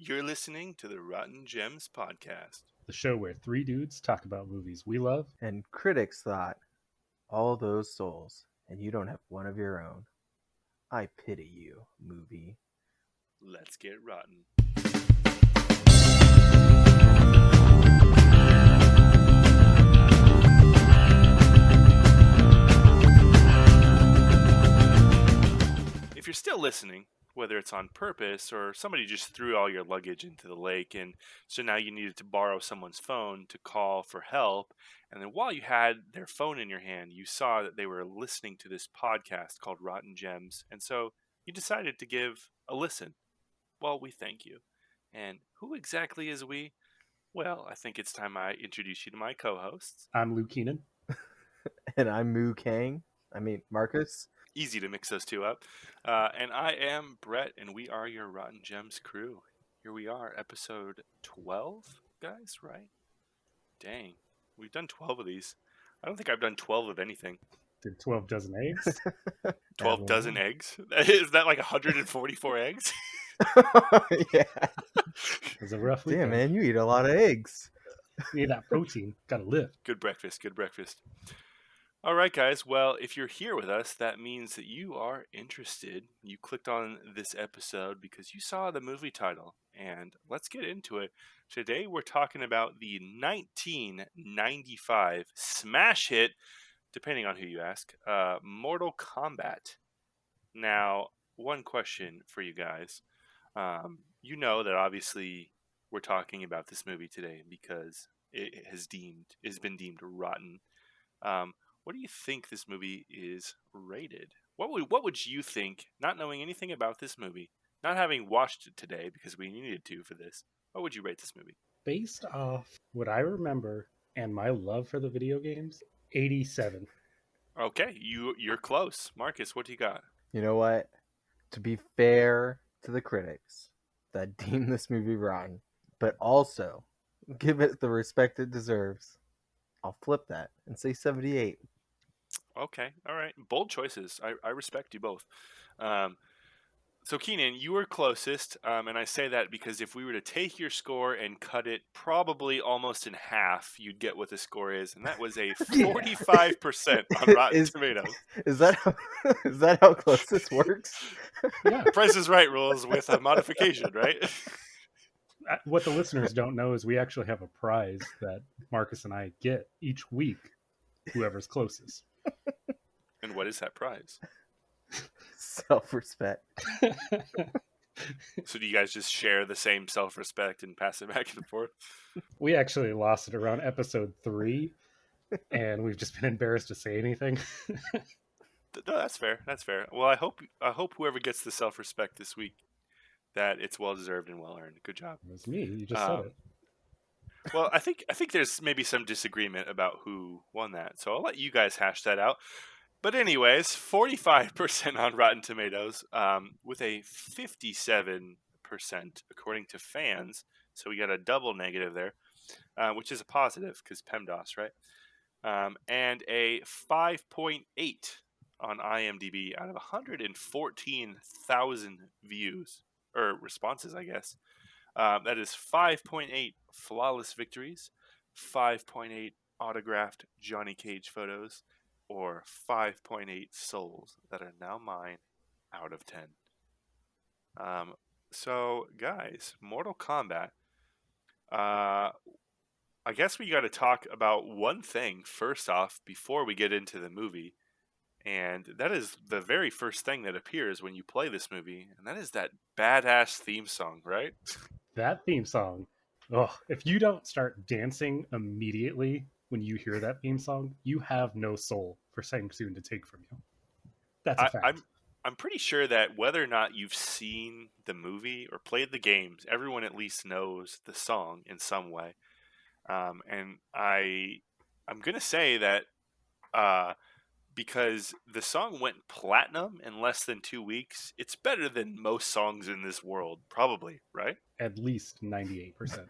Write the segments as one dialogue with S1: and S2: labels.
S1: You're listening to the Rotten Gems podcast.
S2: The show where three dudes talk about movies we love.
S3: And critics thought, all those souls, and you don't have one of your own. I pity you, movie.
S1: Let's get rotten. If you're still listening, whether it's on purpose or somebody just threw all your luggage into the lake and so now you needed to borrow someone's phone to call for help, and then while you had their phone in your hand, you saw that they were listening to this podcast called Rotten Gems, and so you decided to give a listen. Well, we thank you. And who exactly is we? Well, I think it's time I introduce you to my co-hosts.
S2: I'm Luke Keenan.
S3: And I'm Marcus.
S1: Easy to mix those two up. And I am Brett, and we are your Rotten Gems crew. Here we are, episode 12, guys, right? Dang, we've done 12 of these. I don't think I've done 12 of anything.
S2: Did 12 dozen eggs?
S1: 12 dozen eggs? Is that like 144 eggs?
S3: Yeah.
S2: It's a rough weekend.
S3: Damn, man, you eat a lot of eggs.
S2: You need that protein. Gotta live.
S1: Good breakfast, good breakfast. All right, guys. Well, if you're here with us, that means that you are interested. You clicked on this episode because you saw the movie title. And let's get into it. Today, we're talking about the 1995 smash hit, depending on who you ask, Mortal Kombat. Now, one question for you guys. You know that obviously we're talking about this movie today because it has been deemed rotten. What do you think this movie is rated? What would you think, not knowing anything about this movie, not having watched it today because we needed to for this, what would you rate this movie?
S2: Based off what I remember and my love for the video games, 87.
S1: Okay, you're close. Marcus, what do you got?
S3: You know what? To be fair to the critics that deem this movie rotten, but also give it the respect it deserves, I'll flip that and say 78.
S1: Okay, all right. Bold choices. I respect you both. So, Keenan, you were closest, and I say that because if we were to take your score and cut it probably almost in half, you'd get what the score is, and that was a 45% on Rotten Tomatoes.
S3: Is that how close this works?
S2: Yeah.
S1: Price is Right rules with a modification, right?
S2: What the listeners don't know is we actually have a prize that Marcus and I get each week, whoever's closest.
S1: And what is that prize?
S3: Self-respect.
S1: So do you guys just share the same self-respect and pass it back and forth?
S2: We actually lost it around episode 3, and we've just been embarrassed to say anything.
S1: No, that's fair. That's fair. Well, I hope whoever gets the self-respect this week, that it's well-deserved and well-earned. Good job.
S2: It was me. You just said it.
S1: Well, I think there's maybe some disagreement about who won that, so I'll let you guys hash that out. But anyways, 45% on Rotten Tomatoes, with a 57% according to fans. So we got a double negative there, which is a positive because PEMDAS, right? And a 5.8 on IMDb out of 114,000 views or responses, I guess. That is 5.8 flawless victories, 5.8 autographed Johnny Cage photos, or 5.8 souls that are now mine out of 10. So, guys, Mortal Kombat. I guess we got to talk about one thing first off before we get into the movie. And that is the very first thing that appears when you play this movie. And that is that badass theme song, right?
S2: That theme song. Oh, if you don't start dancing immediately when you hear that theme song, you have no soul for Sang Soon to take from you. That's a fact.
S1: I'm pretty sure that whether or not you've seen the movie or played the games, everyone at least knows the song in some way. And I'm going to say that because the song went platinum in less than 2 weeks, it's better than most songs in this world, probably, right?
S2: At least 98%.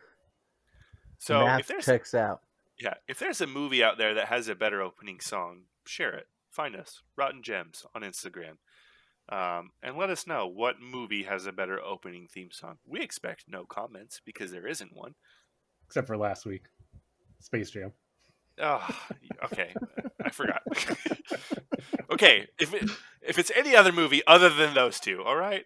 S3: So math checks out.
S1: Yeah, if there's a movie out there that has a better opening song, share it. Find us, Rotten Gems, on Instagram. And let us know what movie has a better opening theme song. We expect no comments because there isn't one.
S2: Except for last week, Space Jam.
S1: Oh, okay. I forgot. Okay, if it's any other movie other than those two, all right.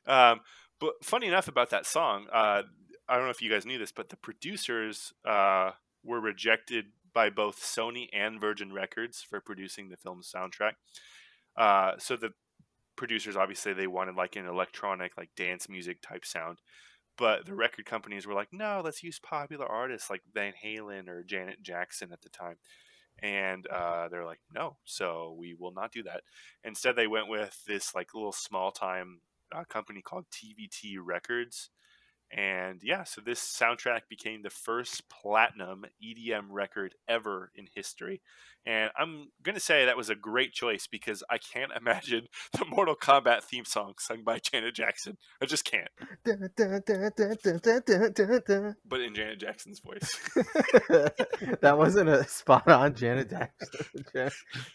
S1: um, but funny enough about that song, I don't know if you guys knew this, but the producers were rejected by both Sony and Virgin Records for producing the film's soundtrack. So the producers obviously they wanted like an electronic, like dance music type sound, but the record companies were like, no, let's use popular artists like Van Halen or Janet Jackson at the time. And they're like, no, so we will not do that. Instead, they went with this like little small time company called TVT Records. And yeah, so this soundtrack became the first platinum EDM record ever in history. And I'm going to say that was a great choice because I can't imagine the Mortal Kombat theme song sung by Janet Jackson. I just can't. But in Janet Jackson's voice.
S3: That wasn't a spot on Janet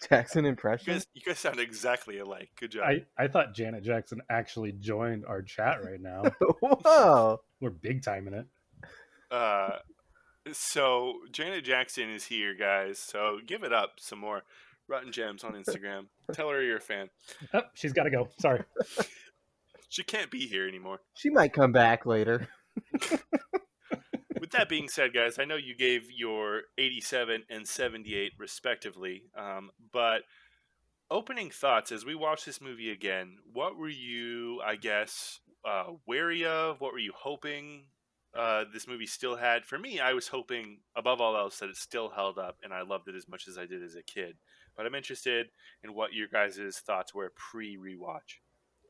S3: Jackson impression.
S1: You guys sound exactly alike. Good job.
S2: I thought Janet Jackson actually joined our chat right now.
S3: Whoa.
S2: We're big time in it.
S1: So Janet Jackson is here, guys. So give it up some more. Rotten Gems on Instagram. Tell her you're a fan.
S2: Oh, she's got to go. Sorry.
S1: She can't be here anymore.
S3: She might come back later.
S1: With that being said, guys, I know you gave your 87 and 78 respectively, but opening thoughts as we watch this movie again, what were you, I guess, wary of? What were you hoping this movie still had? For me, I was hoping, above all else, that it still held up, and I loved it as much as I did as a kid. But I'm interested in what your guys' thoughts were pre-rewatch.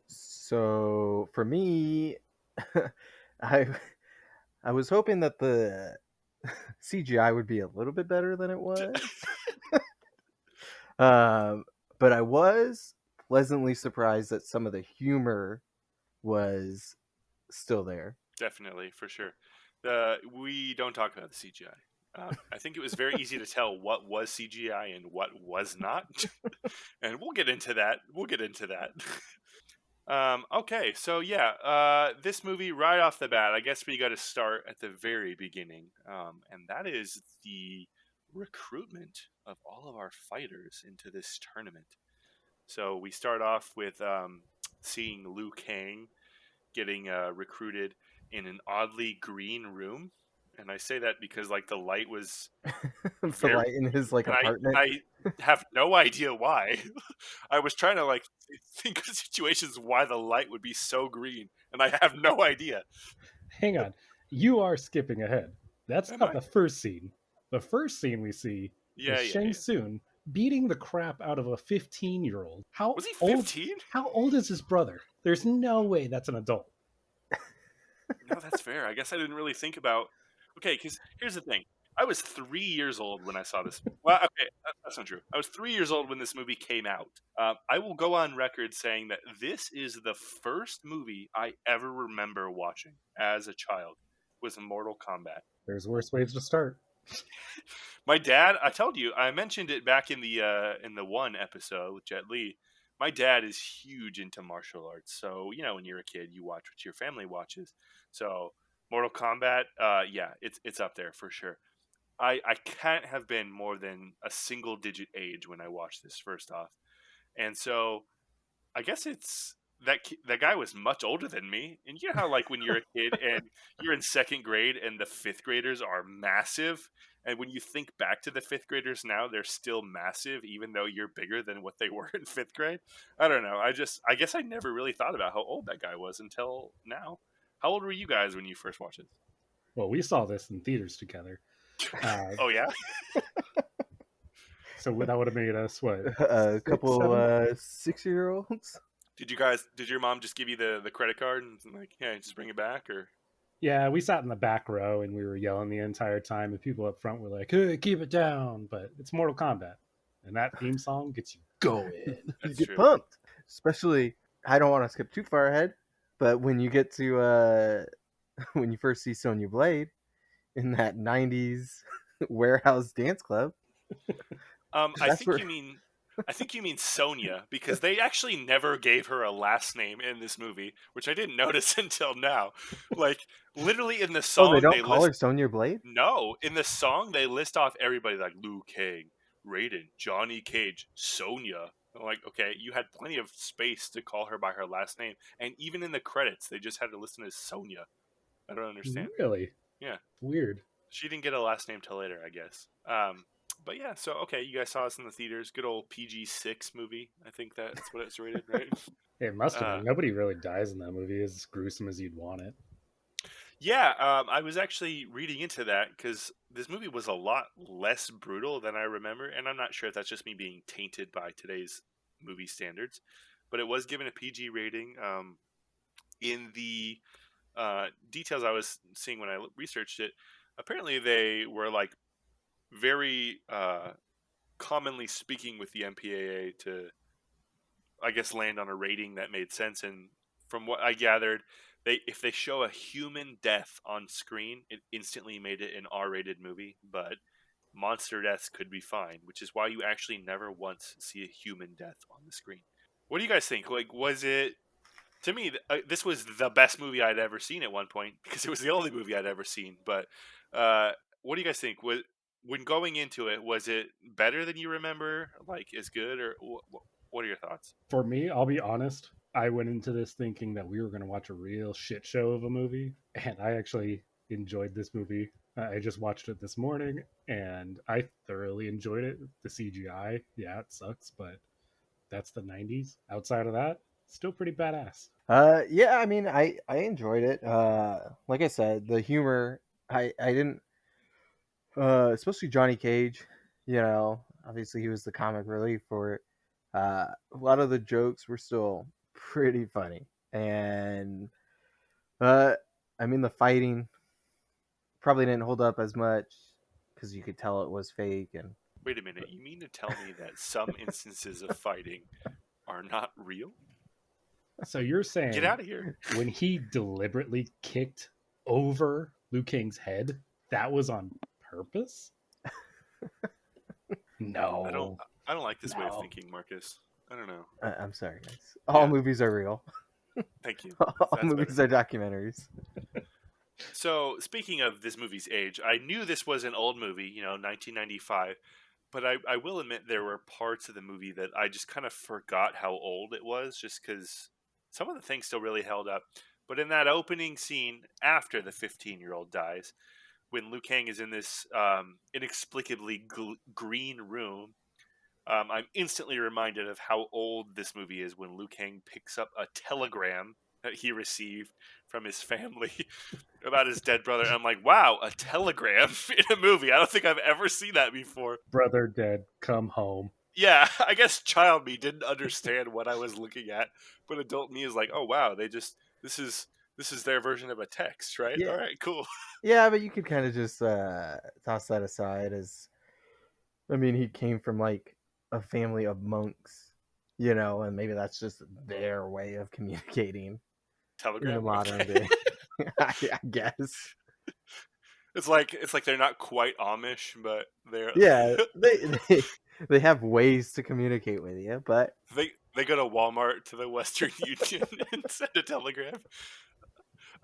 S3: So for me, I was hoping that the CGI would be a little bit better than it was. But I was pleasantly surprised that some of the humor was still there.
S1: Definitely, for sure. We don't talk about the CGI. I think it was very easy to tell what was CGI and what was not, and we'll get into that. Okay, so yeah, this movie right off the bat, I guess we got to start at the very beginning, and that is the recruitment of all of our fighters into this tournament. So we start off with seeing Liu Kang getting recruited in an oddly green room, and I say that because like the light was
S3: The light in his like apartment.
S1: I have no idea why. I was trying to like think of situations why the light would be so green, and I have no idea.
S2: Hang on. You are skipping ahead. That's
S1: Am
S2: not
S1: I?
S2: the first scene. The first scene we see is Shang Tsung beating the crap out of a 15-year-old.
S1: Was he 15?
S2: How old is his brother? There's no way that's an adult.
S1: No, that's fair. I guess I didn't really think about. Okay, because here's the thing. I was 3 years old when I saw this. Well, okay, that's not true. I was 3 years old when this movie came out. I will go on record saying that this is the first movie I ever remember watching as a child. Was Mortal Kombat.
S2: There's worse ways to start.
S1: My dad, I told you, I mentioned it back in the one episode with Jet Li. My dad is huge into martial arts, so you know when you're a kid, you watch what your family watches. So Mortal Kombat, yeah, it's up there for sure. I can't have been more than a single digit age when I watched this first off, and so I guess it's that guy was much older than me. And you know how like when you're a kid and you're in second grade and the fifth graders are massive, and when you think back to the fifth graders now, they're still massive, even though you're bigger than what they were in fifth grade. I don't know. I guess I never really thought about how old that guy was until now. How old were you guys when you first watched it?
S2: Well, we saw this in theaters together.
S1: Oh yeah.
S2: So that would have made us what?
S3: A couple 6-year-olds.
S1: Did your mom just give you the credit card and like, yeah, just bring it back? Or
S2: yeah, we sat in the back row and we were yelling the entire time, and people up front were like, "Hey, keep it down!" But it's Mortal Kombat, and that theme song gets you going.
S3: You get pumped, especially. I don't want to skip too far ahead, but when you get to when you first see Sonya Blade in that '90s warehouse dance club,
S1: I think you mean I think you mean Sonia, because they actually never gave her a last name in this movie, which I didn't notice until now. Like, literally in the
S3: Oh, they
S1: song,
S3: don't
S1: they
S3: call
S1: list
S3: her Sonya Blade?
S1: no, in the song they list off everybody like Liu Kang, Raiden, Johnny Cage, Sonya. I'm like, okay, you had plenty of space to call her by her last name, and even in the credits, they just had her listed as Sonya. I don't understand.
S2: Really
S1: Yeah,
S2: weird.
S1: she didn't get a last name till later, I guess. But yeah, so okay, you guys saw us in the theaters. Good old PG-6 movie. I think that's what it's rated, right?
S2: It must have
S1: Uh,
S2: been. Nobody really dies in that movie. It's as gruesome as you'd want it.
S1: yeah, I was actually reading into that because this movie was a lot less brutal than I remember, and I'm not sure if that's just me being tainted by today's movie standards, but it was given a PG rating. In the details I was seeing when I researched it, apparently they were like very commonly speaking with the MPAA to, I guess, land on a rating that made sense. And from what I gathered, if they show a human death on screen, it instantly made it an R-rated movie. But monster deaths could be fine, which is why you actually never once see a human death on the screen. What do you guys think? Like, was it, to me, this was the best movie I'd ever seen at one point because it was the only movie I'd ever seen. But uh, what do you guys think? When going into it, was it better than you remember? Like, as good, or what are your thoughts?
S2: For me, I'll be honest. I went into this thinking that we were going to watch a real shit show of a movie, and I actually enjoyed this movie. I just watched it this morning, and I thoroughly enjoyed it. The CGI, yeah, it sucks, but that's the '90s. Outside of that, still pretty badass.
S3: Yeah, I mean, I enjoyed it. Like I said, the humor, I didn't, especially Johnny Cage. You know, obviously he was the comic relief for it. A lot of the jokes were still pretty funny, and uh, I mean, the fighting probably didn't hold up as much because you could tell it was fake. And
S1: Wait a minute, you mean to tell me that some instances of fighting are not real?
S2: So you're
S1: Get
S2: saying
S1: out of here!
S2: when he deliberately kicked over Liu Kang's head, that was on purpose?
S1: I don't,
S2: No,
S1: I don't like this way of
S2: no.
S1: thinking, Marcus. I don't know.
S3: I'm sorry, guys. All
S1: Yeah,
S3: movies are real.
S1: thank you.
S3: All
S1: That's better.
S3: movies are documentaries.
S1: So, speaking of this movie's age, I knew this was an old movie, 1995, but I will admit there were parts of the movie that I just kind of forgot how old it was, just because some of the things still really held up. But in that opening scene after the 15-year-old dies, when Liu Kang is in this inexplicably green room, I'm instantly reminded of how old this movie is when Liu Kang picks up a telegram that he received from his family about his dead brother. And I'm like, wow, a telegram in a movie. I don't think I've ever seen that before.
S2: Brother dead, come home.
S1: Yeah, I guess child me didn't understand what I was looking at, but adult me is like, oh wow, this is their version of a text, right?
S3: Yeah,
S1: All right, cool.
S3: yeah, but you could kind of just toss that aside as, I mean, he came from like a family of monks, you know, and maybe that's just their way of communicating in the
S1: Telegram,
S3: modern
S1: okay.
S3: day. I guess.
S1: It's like they're not quite Amish, but they're
S3: Yeah, they have ways to communicate with you, but
S1: they go to Walmart to the Western Union and send a telegram.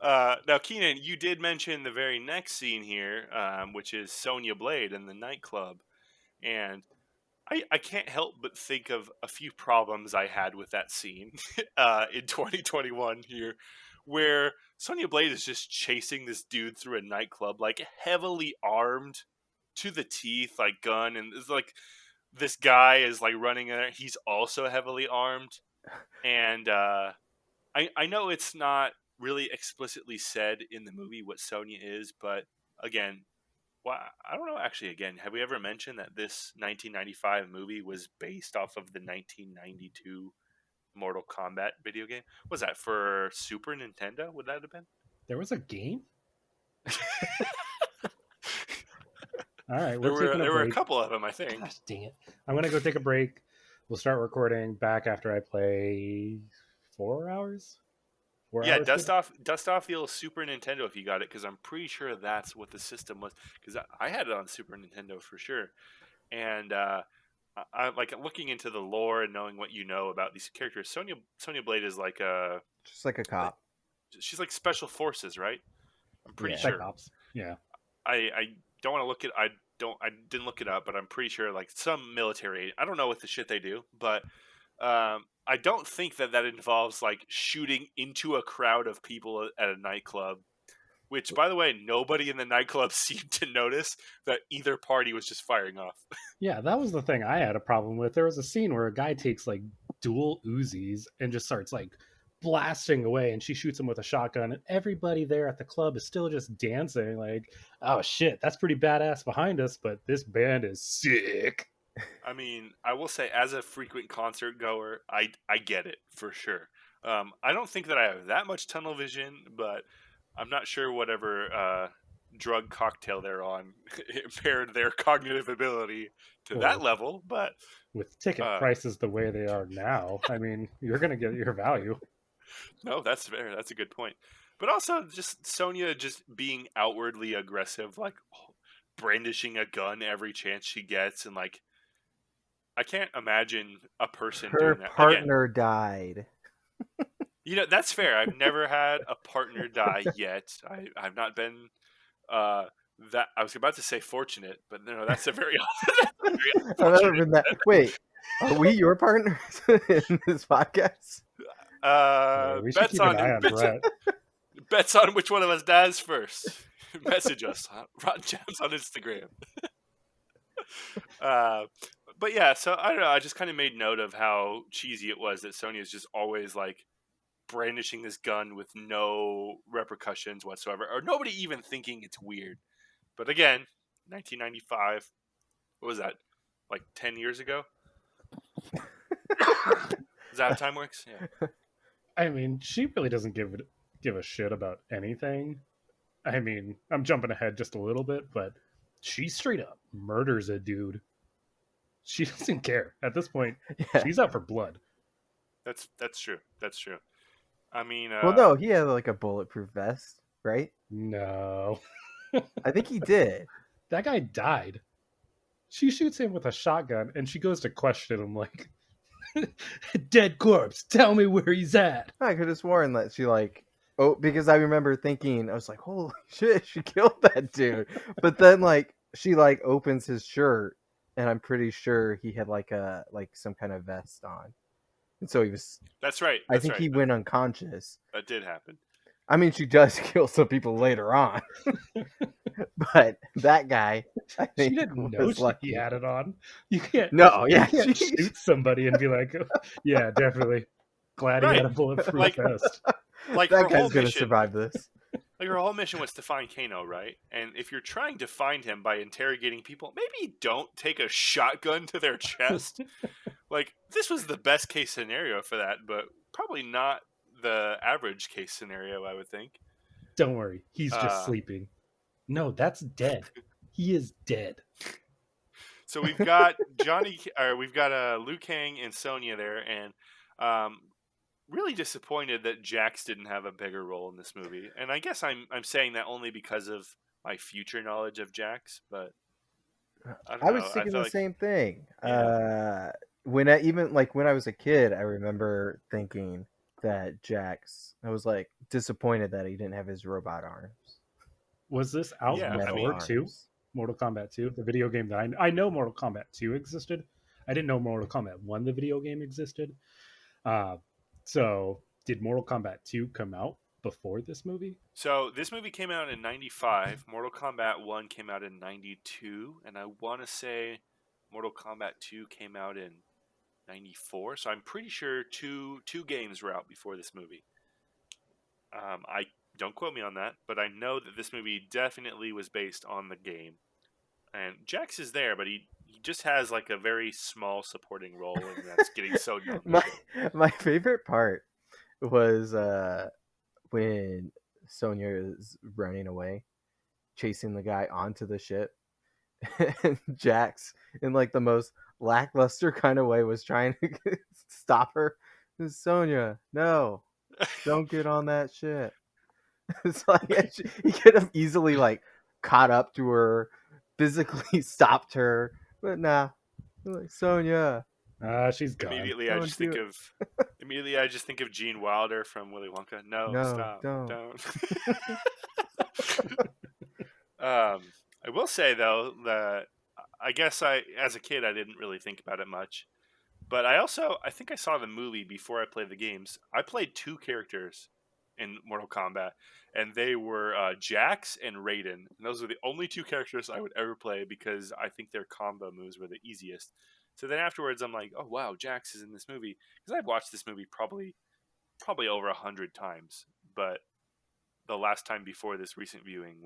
S1: Now, Keenan, you did mention the very next scene here, which is Sonya Blade in the nightclub, and I can't help but think of a few problems I had with that scene in 2021 here, where Sonya Blade is just chasing this dude through a nightclub, like heavily armed to the teeth, like gun, and it's like this guy is like running in there. He's also heavily armed, and I know it's not really explicitly said in the movie what Sonya is, but again, well, I don't know. Actually, again, have we ever mentioned that this 1995 movie was based off of the 1992 Mortal Kombat video game? Was that for Super Nintendo? Would that have been?
S2: There was a game? All right, we're
S1: There were
S2: taking a
S1: there were a
S2: break.
S1: couple of them, I think.
S2: Gosh dang it. I'm going to go take a break. We'll start recording back after I play 4 hours? 4
S1: Yeah,
S2: hours?
S1: dust off the old Super Nintendo if you got it, because I'm pretty sure that's what the system was. Because I had it on Super Nintendo for sure, and I like looking into the lore and knowing what you know about these characters. Sonya Blade is like
S3: Just like a cop.
S1: she's like special forces, right? I'm pretty
S3: Yeah.
S1: sure.
S2: Psychops. Yeah.
S1: I don't want to look it. I didn't look it up, but I'm pretty sure like some military. I don't know what the shit they do, but I don't think that involves like shooting into a crowd of people at a nightclub. Which, by the way, nobody in the nightclub seemed to notice that either party was just firing off.
S2: Yeah, that was the thing I had a problem with. There was a scene where a guy takes like dual Uzis and just starts like blasting away, and she shoots him with a shotgun, and everybody there at the club is still just dancing like, oh shit, that's pretty badass behind us, but this band is sick.
S1: I mean, I will say, as a frequent concert goer, I get it for sure. I don't think that I have that much tunnel vision, but I'm not sure whatever drug cocktail they're on impaired their cognitive ability to that
S2: Well,
S1: level. But
S2: with ticket
S1: uh,
S2: prices the way they are now, I mean, you're gonna get your value.
S1: no, that's fair. That's a good point. But also, just Sonya just being outwardly aggressive, like brandishing a gun every chance she gets, and like I can't imagine a person
S3: Her
S1: doing that again.
S3: partner died.
S1: You know, that's fair. I've never had a partner die yet. I've not been that I was about to say fortunate, but no, that's a very, very
S3: I've never
S1: unfortunate.
S3: been that. Wait, are we your partners in this podcast?
S2: We should keep an eye on Brett.
S1: Bets on which one of us dies first. Message us, Rotten Jams on Instagram. But yeah, so I don't know. I just kind of made note of how cheesy it was that Sony is just always like brandishing this gun with no repercussions whatsoever, or nobody even thinking it's weird. But again, 1995. What was that? Like 10 years ago? Is that how time works? Yeah.
S2: I mean, she really doesn't give a shit about anything. I mean, I'm jumping ahead just a little bit, but she straight up murders a dude. She doesn't care at this point.
S3: Yeah.
S2: She's out for blood.
S1: That's true. That's true. I mean,
S3: Well, no, he had like a bulletproof vest, right?
S2: No,
S3: I think he did.
S2: that guy died. She shoots him with a shotgun, and she goes to question him like, "Dead corpse, tell me where he's at."
S3: I could have sworn that she like, oh, because I remember thinking, I was like, holy shit, she killed that dude. But then like she like opens his shirt, and I'm pretty sure he had like some kind of vest on, and so he was.
S1: that's right.
S3: I
S1: That's
S3: think
S1: right.
S3: he went unconscious.
S1: That did happen.
S3: I mean, she does kill some people later on, but that guy, I
S2: She
S3: think,
S2: didn't know
S3: was lucky.
S2: he had it on. You can't.
S3: No,
S2: You
S3: yeah,
S2: can't shoot somebody and be like, "Yeah, definitely, glad he
S1: Right.
S2: had a bulletproof
S1: Like-
S2: vest."
S1: Like her
S3: that
S1: whole
S3: guy's gonna
S1: mission.
S3: survive this.
S1: Like her whole mission was to find Kano, right? And if you're trying to find him by interrogating people, maybe don't take a shotgun to their chest. Like this was the best case scenario for that, but probably not the average case scenario, I would think.
S2: Don't worry, he's just sleeping. No, that's dead. He is dead.
S1: So we've got we've got Liu Kang and Sonya there, and really disappointed that Jax didn't have a bigger role in this movie. And I guess I'm saying that only because of my future knowledge of Jax, but
S3: I was thinking the
S1: like,
S3: same thing.
S1: Yeah.
S3: When I was a kid, I remember thinking that Jax. I was like disappointed that he didn't have his robot arms.
S2: Was this out
S1: Yeah,
S2: before
S3: arms.
S2: 2? Mortal Kombat 2, the video game that I know Mortal Kombat 2 existed. I didn't know Mortal Kombat 1, the video game, existed. So did Mortal Kombat 2 come out before this movie?
S1: So this movie came out in 95. Mortal Kombat 1 came out in 92. And I want to say Mortal Kombat 2 came out in 94. So I'm pretty sure two games were out before this movie. I don't quote me on that, but I know that this movie definitely was based on the game. And Jax is there, but he just has like a very small supporting role, and that's getting so young.
S3: My favorite part was when Sonya is running away, chasing the guy onto the ship, and Jax, in like the most lackluster kind of way, was trying to stop her. Sonya, no, don't get on that ship. It's like he could have easily like caught up to her, physically stopped her, but nah, Like, Sonia,
S2: She's gone.
S1: Immediately,
S3: don't do it.
S1: I just think of Gene Wilder from Willy Wonka. No,
S3: No,
S1: stop,
S3: don't.
S1: don't. I will say though that I guess as a kid, I didn't really think about it much. But I think I saw the movie before I played the games. I played two characters in Mortal Kombat, and they were Jax and Raiden. And those are the only two characters I would ever play because I think their combo moves were the easiest. So then afterwards, I'm like, oh wow, Jax is in this movie because I've watched this movie probably over 100 times. But the last time before this recent viewing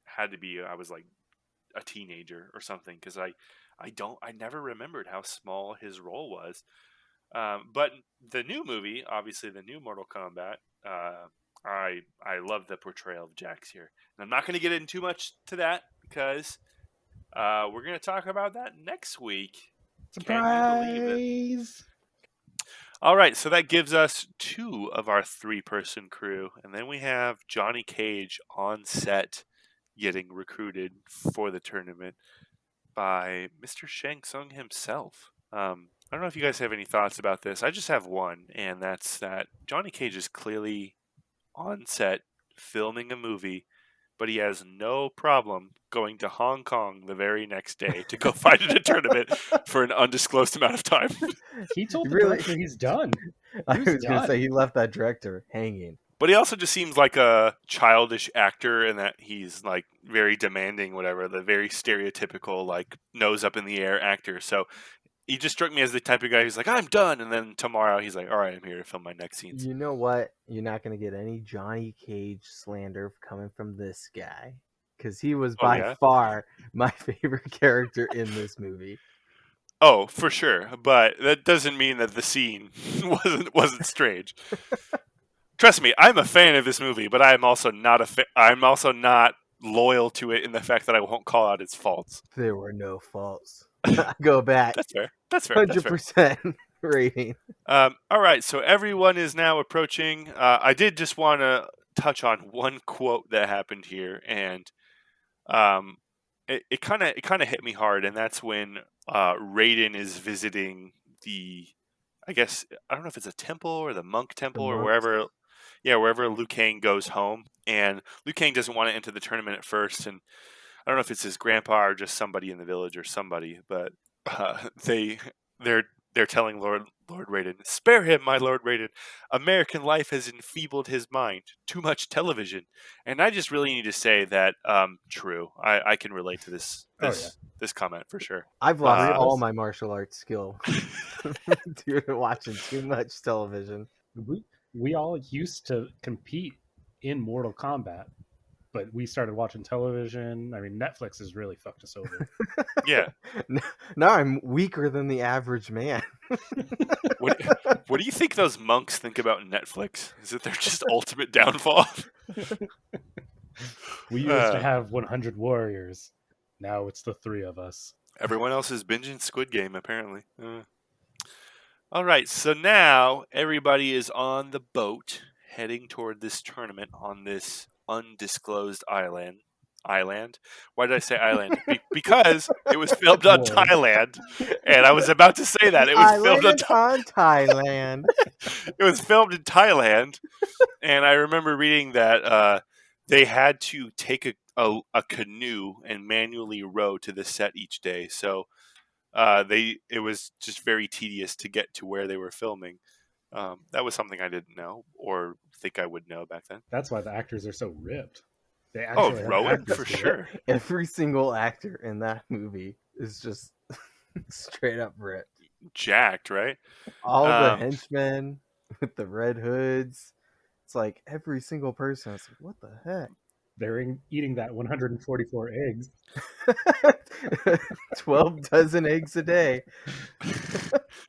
S1: had to be I was like a teenager or something because I never remembered how small his role was. But the new movie, obviously the new Mortal Kombat, I love the portrayal of Jax here, and I'm not going to get into too much to that because we're going to talk about that next week. Can you believe it?
S2: Surprise!
S1: All right, so that gives us two of our three-person crew, and then we have Johnny Cage on set getting recruited for the tournament by Mr. Shang Tsung himself. I don't know if you guys have any thoughts about this. I just have one, and that's that Johnny Cage is clearly on set filming a movie, but he has no problem going to Hong Kong the very next day to go fight in a tournament for an undisclosed amount of time.
S2: He told the
S3: Really?
S2: director he's done.
S3: I
S2: was
S3: was going to say
S2: done.
S3: he left that director hanging.
S1: But he also just seems like a childish actor in that he's like very demanding, whatever, the very stereotypical, like nose up in the air actor. So he just struck me as the type of guy who's like, I'm done. And then tomorrow he's like, all right, I'm here to film my next scenes.
S3: You know what? You're not going to get any Johnny Cage slander coming from this guy. Because he was by far my favorite character in this movie.
S1: Oh, for sure. But that doesn't mean that the scene wasn't strange. Trust me, I'm a fan of this movie, but I'm also not I'm also not loyal to it in the fact that I won't call out its faults.
S3: There were no faults. Go back.
S1: That's fair. That's fair.
S3: 100% rating.
S1: All right, so everyone is now approaching. I did just want to touch on one quote that happened here, and it kind of hit me hard, and that's when Raiden is visiting I guess I don't know if it's a temple or the monk temple or wherever. Yeah, wherever Liu Kang goes home, and Liu Kang doesn't want to enter the tournament at first, and I don't know if it's his grandpa or just somebody in the village or somebody, but they're telling Lord Raiden, spare him, my Lord Raiden. American life has enfeebled his mind. Too much television, and I just really need to say that true. I can relate to this comment for sure.
S3: I've lost all my martial arts skill due to watching too much television.
S2: We all used to compete in Mortal Kombat, but we started watching television. I mean, Netflix has really fucked us over.
S1: Yeah.
S3: Now I'm weaker than the average man.
S1: What do you think those monks think about Netflix? Is it their just ultimate downfall?
S2: We used to have 100 warriors. Now it's the three of us.
S1: Everyone else is binging Squid Game, apparently. All right, so now everybody is on the boat heading toward this tournament on this undisclosed island. Why did I say island? Because it was filmed on Thailand, and I was about to say that it was filmed on
S3: Thailand.
S1: It was filmed in Thailand, and I remember reading that they had to take a canoe and manually row to the set each day. So it was just very tedious to get to where they were filming. That was something I didn't know or think I would know back then.
S2: That's why the actors are so ripped. They
S1: rowing for sure.
S3: Every single actor in that movie is just straight up ripped,
S1: jacked, right?
S3: All the henchmen with the red hoods. It's like every single person. It's like, what the heck?
S2: They're eating that 144 eggs.
S3: 12 dozen eggs a day.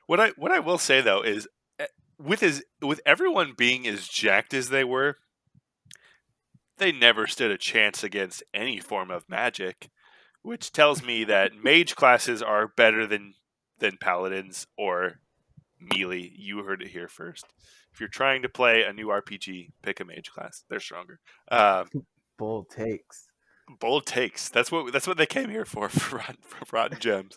S1: What I will say though is with everyone being as jacked as they were, they never stood a chance against any form of magic, which tells me that mage classes are better than paladins or melee. You heard it here first. If you're trying to play a new RPG, pick a mage class. They're stronger.
S3: Bold takes.
S1: Bold takes. That's what they came here for rotten gems.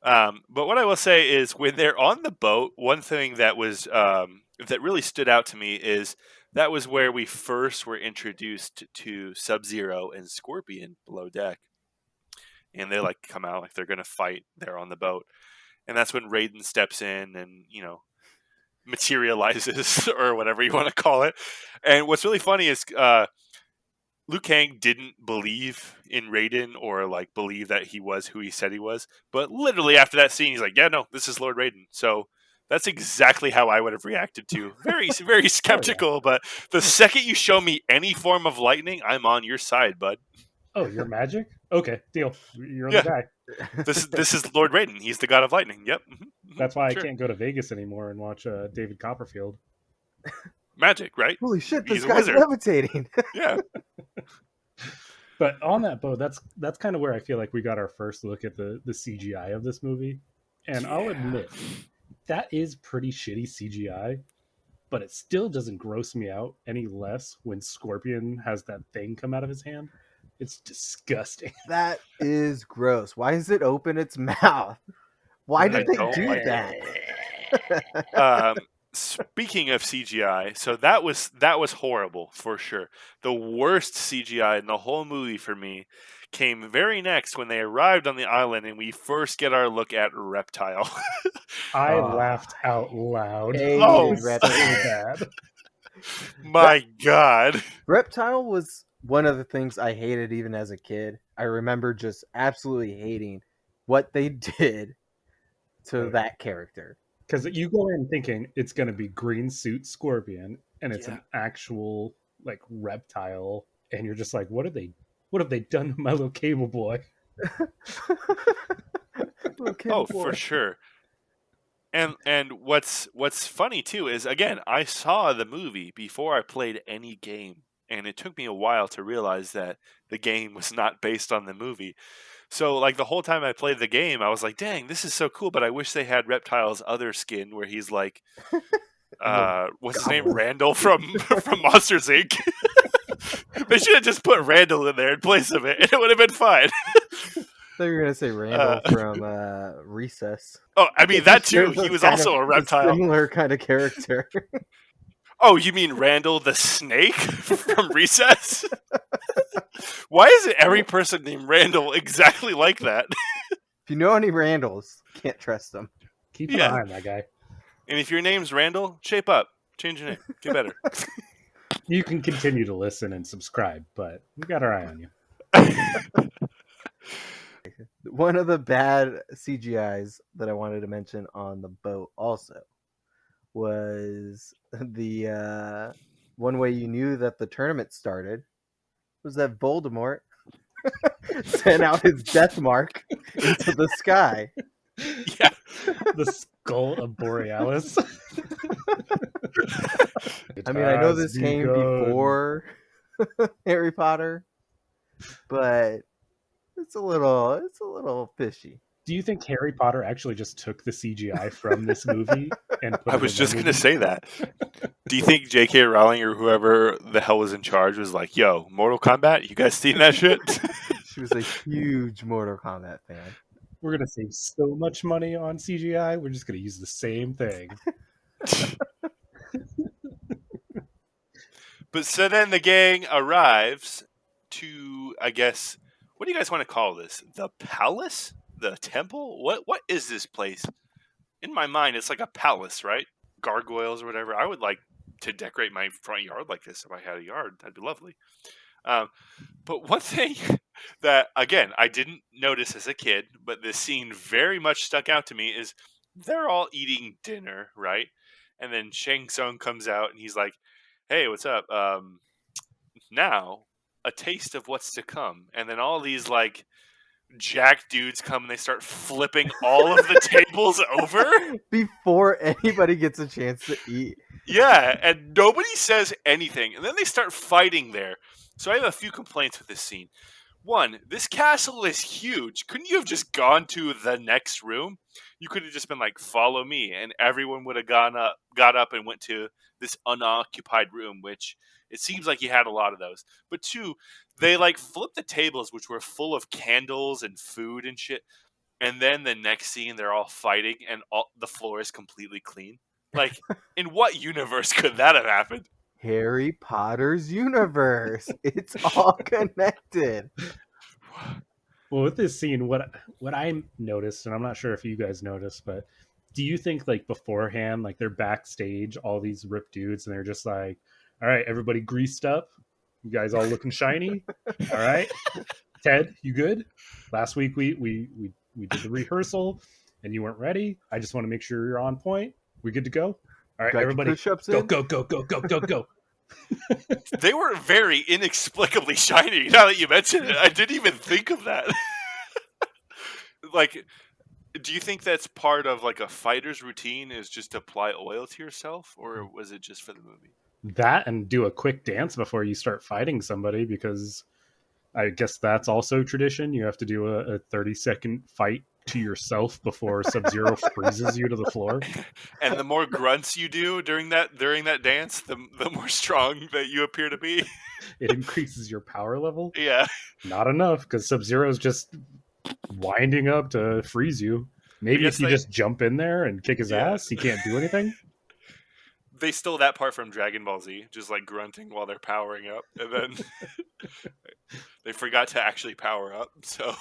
S1: But what I will say is, when they're on the boat, one thing that was that really stood out to me is that was where we first were introduced to Sub-Zero and Scorpion below deck, and they like come out like they're gonna fight there on the boat, and that's when Raiden steps in and materializes or whatever you want to call it. And what's really funny is Liu Kang didn't believe in Raiden or like believe that he was who he said he was. But literally after that scene, he's like, "Yeah, no, this is Lord Raiden." So that's exactly how I would have reacted to. Very, very skeptical. But the second you show me any form of lightning, I'm on your side, bud.
S2: Oh, you're magic? Okay, deal. You're the guy.
S1: This is Lord Raiden. He's the god of lightning. Yep. Mm-hmm.
S2: That's why I can't go to Vegas anymore and watch David Copperfield.
S1: Magic, right?
S3: Holy shit, this
S1: He's a
S3: guy's
S1: wizard.
S3: levitating.
S1: Yeah.
S2: But on that boat, that's kind of where I feel like we got our first look at the CGI of this movie. And I'll admit, that is pretty shitty CGI, but it still doesn't gross me out any less when Scorpion has that thing come out of his hand. It's disgusting.
S3: That is gross. Why does it open its mouth? Why did they do that?
S1: Speaking of CGI, so that was horrible for sure. The worst CGI in the whole movie for me came very next when they arrived on the island and we first get our look at Reptile.
S2: I laughed out loud.
S3: Oh,
S2: bad.
S1: My God.
S3: Reptile was one of the things I hated even as a kid. I remember just absolutely hating what they did to that character.
S2: Because you go in thinking it's going to be green suit Scorpion, and it's an actual like reptile, and you're just like, what have they done to my little cable boy?
S1: For sure. And what's funny too is, again, I saw the movie before I played any game, and it took me a while to realize that the game was not based on the movie. So, like, the whole time I played the game, I was like, dang, this is so cool, but I wish they had Reptile's other skin where he's like, what's his name? Randall from Monsters, Inc. They should have just put Randall in there in place of it, and it would have been fine.
S3: I thought you were going to say Randall from Recess.
S1: Oh, I mean, that too. He was also a reptile.
S3: A similar kind of character.
S1: Oh, you mean Randall the Snake from Recess? Why isn't every person named Randall exactly like that?
S3: If you know any Randalls, can't trust them.
S2: Keep an eye on that guy.
S1: And if your name's Randall, shape up. Change your name. Get better.
S2: You can continue to listen and subscribe, but we got our eye on you.
S3: One of the bad CGIs that I wanted to mention on the boat also was the one way you knew that the tournament started was that Voldemort sent out his death mark into the sky.
S1: Yeah.
S2: The skull of Borealis.
S3: I mean, I know this came before Harry Potter, but it's a little fishy.
S2: Do you think Harry Potter actually just took the CGI from this movie and put
S1: I was just going to say that. Do you think J.K. Rowling or whoever the hell was in charge was like, yo, Mortal Kombat, you guys seen that shit?
S3: She was a huge Mortal Kombat fan.
S2: We're going to save so much money on CGI, we're just going to use the same thing.
S1: But so then the gang arrives to, I guess, what do you guys want to call this? The palace? The temple? What is this place? In my mind, it's like a palace, right? Gargoyles or whatever. I would like to decorate my front yard like this if I had a yard. That'd be lovely. But one thing that, again, I didn't notice as a kid, but this scene very much stuck out to me is they're all eating dinner, right? And then Shang Tsung comes out and he's like, hey, what's up? Now, a taste of what's to come. And then all these, like, jack dudes come and they start flipping all of the tables over
S3: before anybody gets a chance to eat.
S1: Yeah, and nobody says anything, and then they start fighting there. So I have a few complaints with this scene. One, this castle is huge. Couldn't you have just gone to the next room? You could have just been like, "Follow me," and everyone would have got up, and went to this unoccupied room, which it seems like you had a lot of those. But two, they like flipped the tables, which were full of candles and food and shit. And then the next scene, they're all fighting, and the floor is completely clean. Like, in what universe could that have happened?
S3: Harry Potter's universe. It's all connected.
S2: Well, with this scene, what I noticed, and I'm not sure if you guys noticed, but do you think like beforehand, like they're backstage, all these ripped dudes, and they're just like, "All right, everybody greased up, you guys all looking shiny. All right, Ted, you good? Last week we did the rehearsal, and you weren't ready. I just want to make sure you're on point. We good to go? All right,
S3: Got your
S2: everybody,
S3: push-ups
S2: go
S3: in?
S2: go go go go go go."
S1: They were very inexplicably shiny. Now that you mention it, I didn't even think of that. Like, do you think that's part of like a fighter's routine, is just to apply oil to yourself, or was it just for the movie?
S2: That and do a quick dance before you start fighting somebody, because I guess that's also tradition. You have to do a 30-second fight to yourself before Sub-Zero freezes you to the floor.
S1: And the more grunts you do during that dance, the more strong that you appear to be.
S2: It increases your power level.
S1: Yeah.
S2: Not enough, because Sub-Zero's just winding up to freeze you. Maybe if you just jump in there and kick his ass, he can't do anything.
S1: They stole that part from Dragon Ball Z, just like grunting while they're powering up, and then they forgot to actually power up, so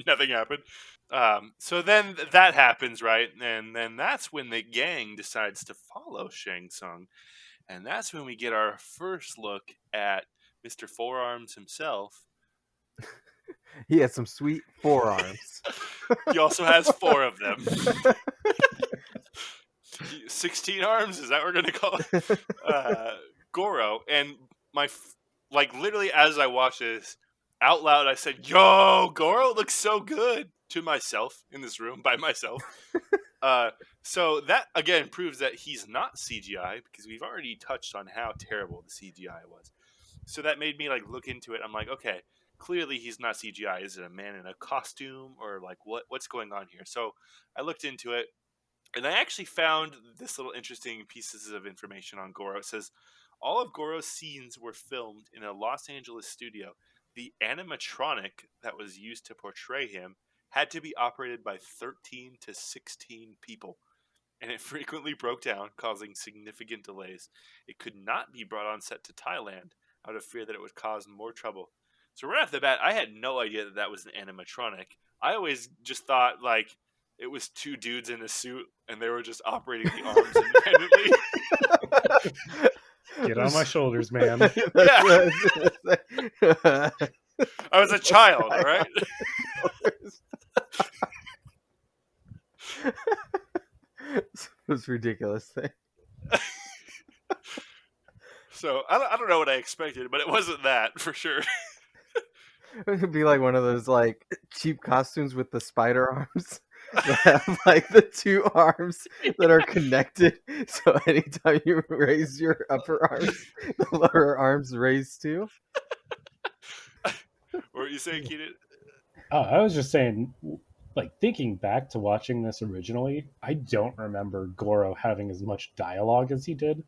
S1: nothing happened. So then that happens, right? And then that's when the gang decides to follow Shang Tsung, and that's when we get our first look at Mr. Forearms himself.
S3: He has some sweet forearms.
S1: He also has 4 of them. 16 arms, is that what we're gonna call it? Goro. And like literally as I watched this out loud, I said, "Yo, Goro looks so good," to myself in this room by myself. So that again proves that he's not CGI, because we've already touched on how terrible the CGI was. So that made me like look into it. I'm like, okay, clearly he's not CGI. Is it a man in a costume, or like what's going on here? So I looked into it, and I actually found this little interesting pieces of information on Goro. It says all of Goro's scenes were filmed in a Los Angeles studio. The animatronic that was used to portray him had to be operated by 13 to 16 people, and it frequently broke down, causing significant delays. It could not be brought on set to Thailand out of fear that it would cause more trouble. So right off the bat, I had no idea that that was an animatronic. I always just thought like it was 2 dudes in a suit, and they were just operating the arms independently.
S2: Get on my shoulders, man.
S1: Yeah. I was a child, all right?
S3: This ridiculous thing.
S1: So I don't know what I expected, but it wasn't that for sure.
S3: It could be like one of those like cheap costumes with the spider arms that have like the 2 arms that are connected. So anytime you raise your upper arms, the lower arms raise too.
S1: What were you saying, Keenan?
S2: Oh, I was just saying, like thinking back to watching this originally, I don't remember Goro having as much dialogue as he did.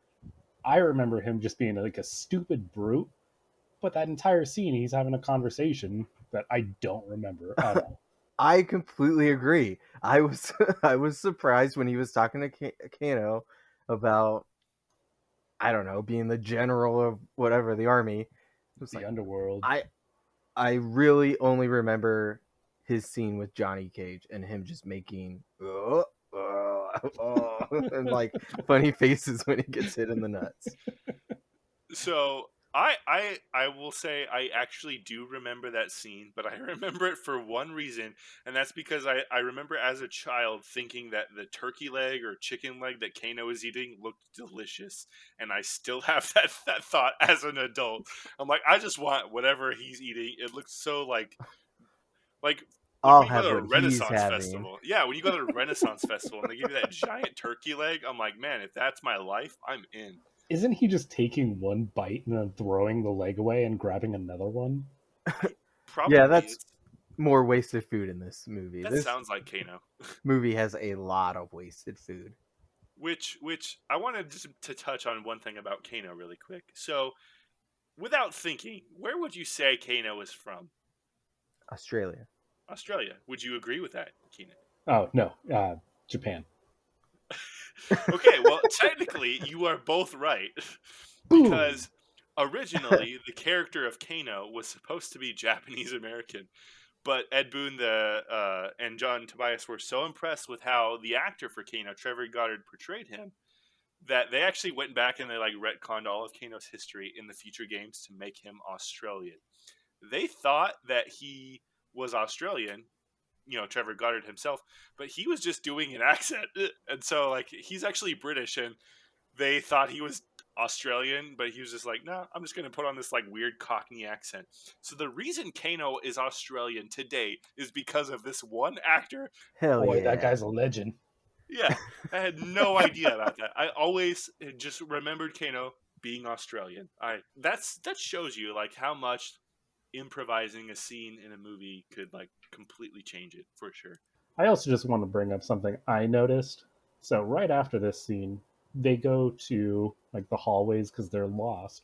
S2: I remember him just being like a stupid brute, but that entire scene he's having a conversation that I don't remember at all.
S3: I completely agree. I was surprised when he was talking to Kano about, I don't know, being the general of whatever, the army. It was
S2: The
S3: like,
S2: underworld.
S3: I really only remember his scene with Johnny Cage and him just making and like funny faces when he gets hit in the nuts.
S1: So I will say I actually do remember that scene, but I remember it for one reason, and that's because I remember as a child thinking that the turkey leg or chicken leg that Kano was eating looked delicious, and I still have that thought as an adult. I'm like, I just want whatever he's eating. It looks so like
S3: I'll
S1: when you go
S3: have
S1: to a
S3: what he's
S1: Renaissance
S3: having.
S1: festival. Yeah, when you go to a Renaissance festival and they give you that giant turkey leg, I'm like, man, if that's my life, I'm in.
S2: Isn't he just taking one bite and then throwing the leg away and grabbing another one?
S1: Probably.
S3: that's more wasted food in this movie.
S1: That
S3: This
S1: sounds like Kano.
S3: movie has a lot of wasted food.
S1: Which I wanted just to touch on one thing about Kano really quick. So, without thinking, where would you say Kano is from?
S3: Australia.
S1: Australia. Would you agree with that, Keenan?
S2: Oh no, Japan.
S1: Okay, well, technically, you are both right.
S2: Boom.
S1: Because originally, the character of Kano was supposed to be Japanese American. But Ed Boon and John Tobias were so impressed with how the actor for Kano, Trevor Goddard, portrayed him that they actually went back and they like retconned all of Kano's history in the future games to make him Australian. They thought that he was Australian, Trevor Goddard himself, but he was just doing an accent. And so like he's actually British, and they thought he was Australian, but he was just like, no, I'm just going to put on this like weird Cockney accent. So the reason Kano is Australian today is because of this one actor.
S3: Hell
S2: Boy,
S3: yeah.
S2: that guy's a legend.
S1: Yeah, I had no idea about that. I always just remembered Kano being Australian. That shows you like how much improvising a scene in a movie could like completely change it for sure.
S2: I also just want to bring up something I noticed. So right after this scene, they go to like the hallways because they're lost,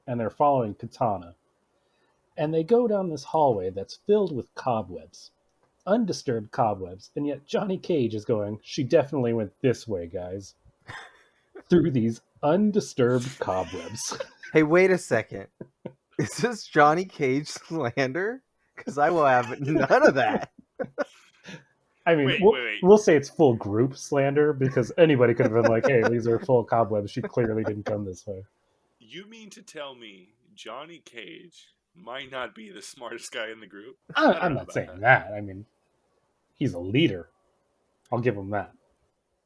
S2: and they're following Katana. And they go down this hallway that's filled with cobwebs, undisturbed cobwebs, and yet Johnny Cage is going, she definitely went this way, guys. Through these undisturbed cobwebs.
S3: Hey, wait a second. Is this Johnny Cage slander? Because I will have none of that.
S2: I mean,
S1: Wait.
S2: We'll say it's full group slander because anybody could have been like, hey, these are full cobwebs. She clearly didn't come this way.
S1: You mean to tell me Johnny Cage might not be the smartest guy in the group?
S2: I'm not saying that. I mean, he's a leader. I'll give him that.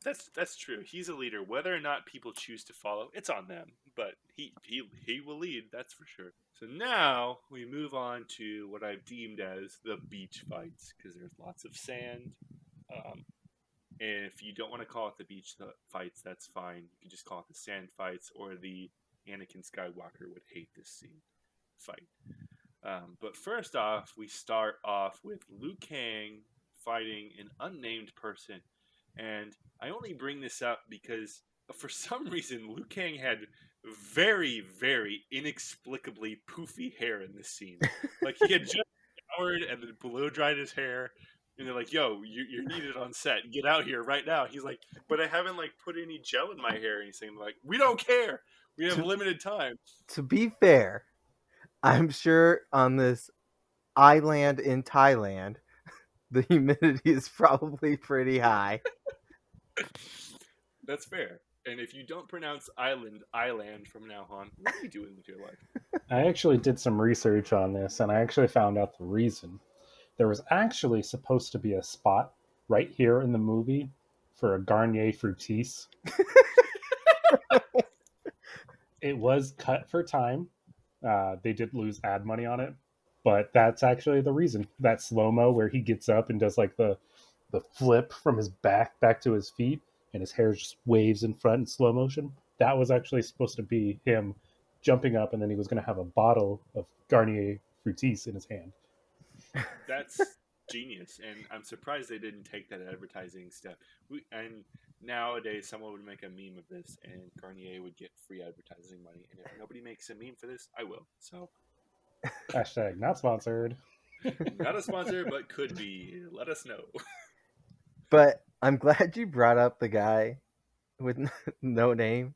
S1: That's true. He's a leader. Whether or not people choose to follow, it's on them. But he will lead, that's for sure. So now we move on to what I've deemed as the beach fights, because there's lots of sand. If you don't want to call it the beach fights, that's fine. You can just call it the sand fights, or the Anakin Skywalker would hate this scene fight. But first off, we start off with Liu Kang fighting an unnamed person. And I only bring this up because for some reason Liu Kang had very, very inexplicably poofy hair in this scene. Like he had just showered and then blow dried his hair. And they're like, yo, you're needed on set. Get out here right now. He's like, but I haven't like put any gel in my hair. And he's saying like, we don't care. We have limited time.
S3: To be fair, I'm sure on this island in Thailand, the humidity is probably pretty high.
S1: That's fair. And if you don't pronounce island from now on, what are you doing with your life?
S2: I actually did some research on this, and I actually found out the reason. There was actually supposed to be a spot right here in the movie for a Garnier Fructis. It was cut for time. They did lose ad money on it, but that's actually the reason. That slow-mo where he gets up and does like the flip from his back to his feet, and his hair just waves in front in slow motion. That was actually supposed to be him jumping up, and then he was going to have a bottle of Garnier Fructis in his hand.
S1: That's genius, and I'm surprised they didn't take that advertising step. And nowadays, someone would make a meme of this, and Garnier would get free advertising money. And if nobody makes a meme for this, I will. So,
S2: Hashtag not sponsored.
S1: not a sponsor, but could be. Let us know.
S3: But I'm glad you brought up the guy with no name,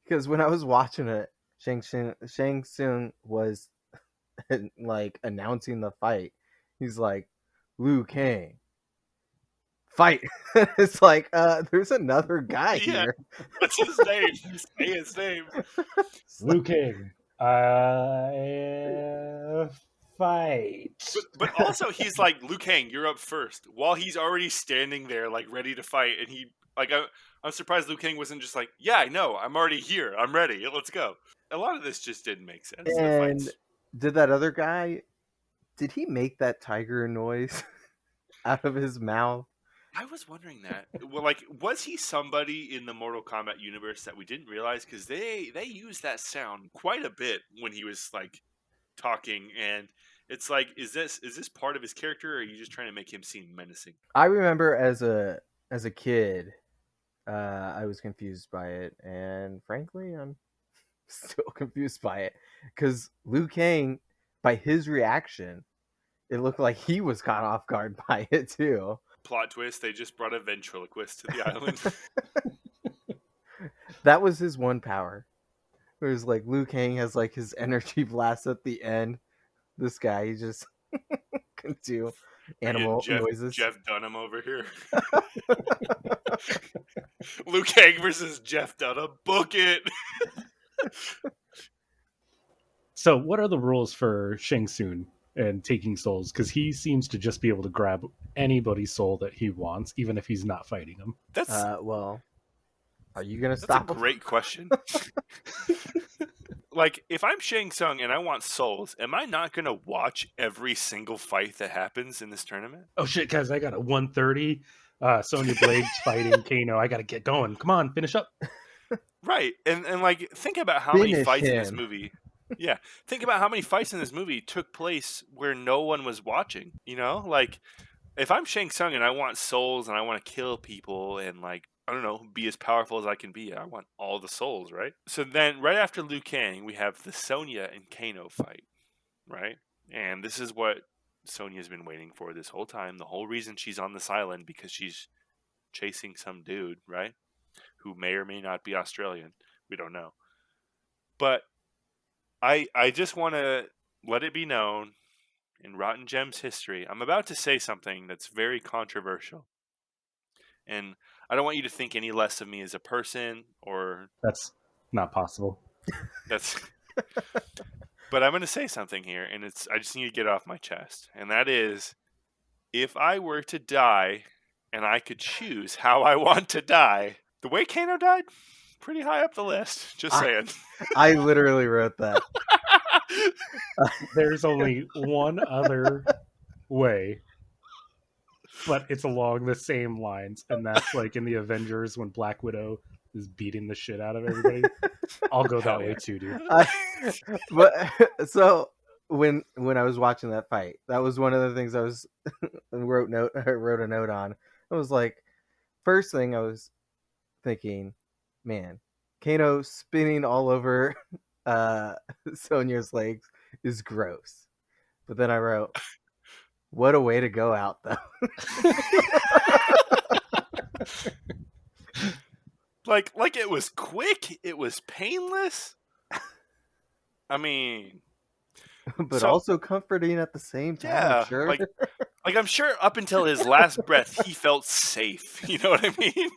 S3: because when I was watching it, Shang Tsung was like announcing the fight. He's like, Liu Kang, fight. It's like, there's another guy here.
S1: What's his name? Say his name.
S2: Liu Kang, fight.
S1: But also, he's like, Liu Kang, you're up first. While he's already standing there, like, ready to fight. And he, like, I'm surprised Liu Kang wasn't just like, yeah, I know, I'm already here. I'm ready. Let's go. A lot of this just didn't make sense.
S3: And did that other guy, did he make that tiger noise out of his mouth?
S1: I was wondering that. Well, like, was he somebody in the Mortal Kombat universe that we didn't realize? Because they used that sound quite a bit when he was, like, talking. And It's like, is this part of his character, or are you just trying to make him seem menacing?
S3: I remember as a kid, I was confused by it, and frankly, I'm still confused by it because Liu Kang, by his reaction, it looked like he was caught off guard by it too.
S1: Plot twist: they just brought a ventriloquist to the island.
S3: That was his one power. It was like Liu Kang has like his energy blast at the end. This guy, he just can do animal noises.
S1: Jeff Dunham over here. Liu Kang versus Jeff Dunham. Book it.
S2: So, what are the rules for Shang Tsung and taking souls? Because he seems to just be able to grab anybody's soul that he wants, even if he's not fighting them.
S1: That's
S3: well, are you gonna
S1: that's
S3: stop
S1: a
S3: him?
S1: great question. Like, if I'm Shang Tsung and I want souls, am I not going to watch every single fight that happens in this tournament?
S2: Oh shit, guys! I got a 130. Sonya Blade's fighting Kano. I got to get going. Come on, finish up.
S1: Right, and like, think about how many
S3: Finish
S1: fights in this
S3: him.
S1: movie. Yeah, think about how many fights in this movie took place where no one was watching. You know, like, if I'm Shang Tsung and I want souls and I want to kill people and, like, I don't know, be as powerful as I can be, I want all the souls, right? So then, right after Liu Kang, we have the Sonya and Kano fight, right? And this is what Sonya's been waiting for this whole time. The whole reason she's on this island, because she's chasing some dude, right? Who may or may not be Australian. We don't know. But I just want to let it be known, in Rotten Gems history, I'm about to say something that's very controversial. And I don't want you to think any less of me as a person, or
S2: That's not possible.
S1: that's but I'm going to say something here, and I just need to get it off my chest. And that is, if I were to die and I could choose how I want to die, the way Kano died, pretty high up the list. Just saying.
S3: I literally wrote that.
S2: There's only one other way, but it's along the same lines, and that's like in the Avengers when Black Widow is beating the shit out of everybody. I'll go that way too, dude.
S3: But so when I was watching that fight, that was one of the things I wrote a note on. I was like, first thing I was thinking, man, Kano spinning all over Sonya's legs is gross. But then I wrote, what a way to go out, though.
S1: like it was quick, it was painless. I mean,
S3: but also comforting at the same time.
S1: Yeah,
S3: sure.
S1: like I'm sure up until his last breath, he felt safe. You know what I mean?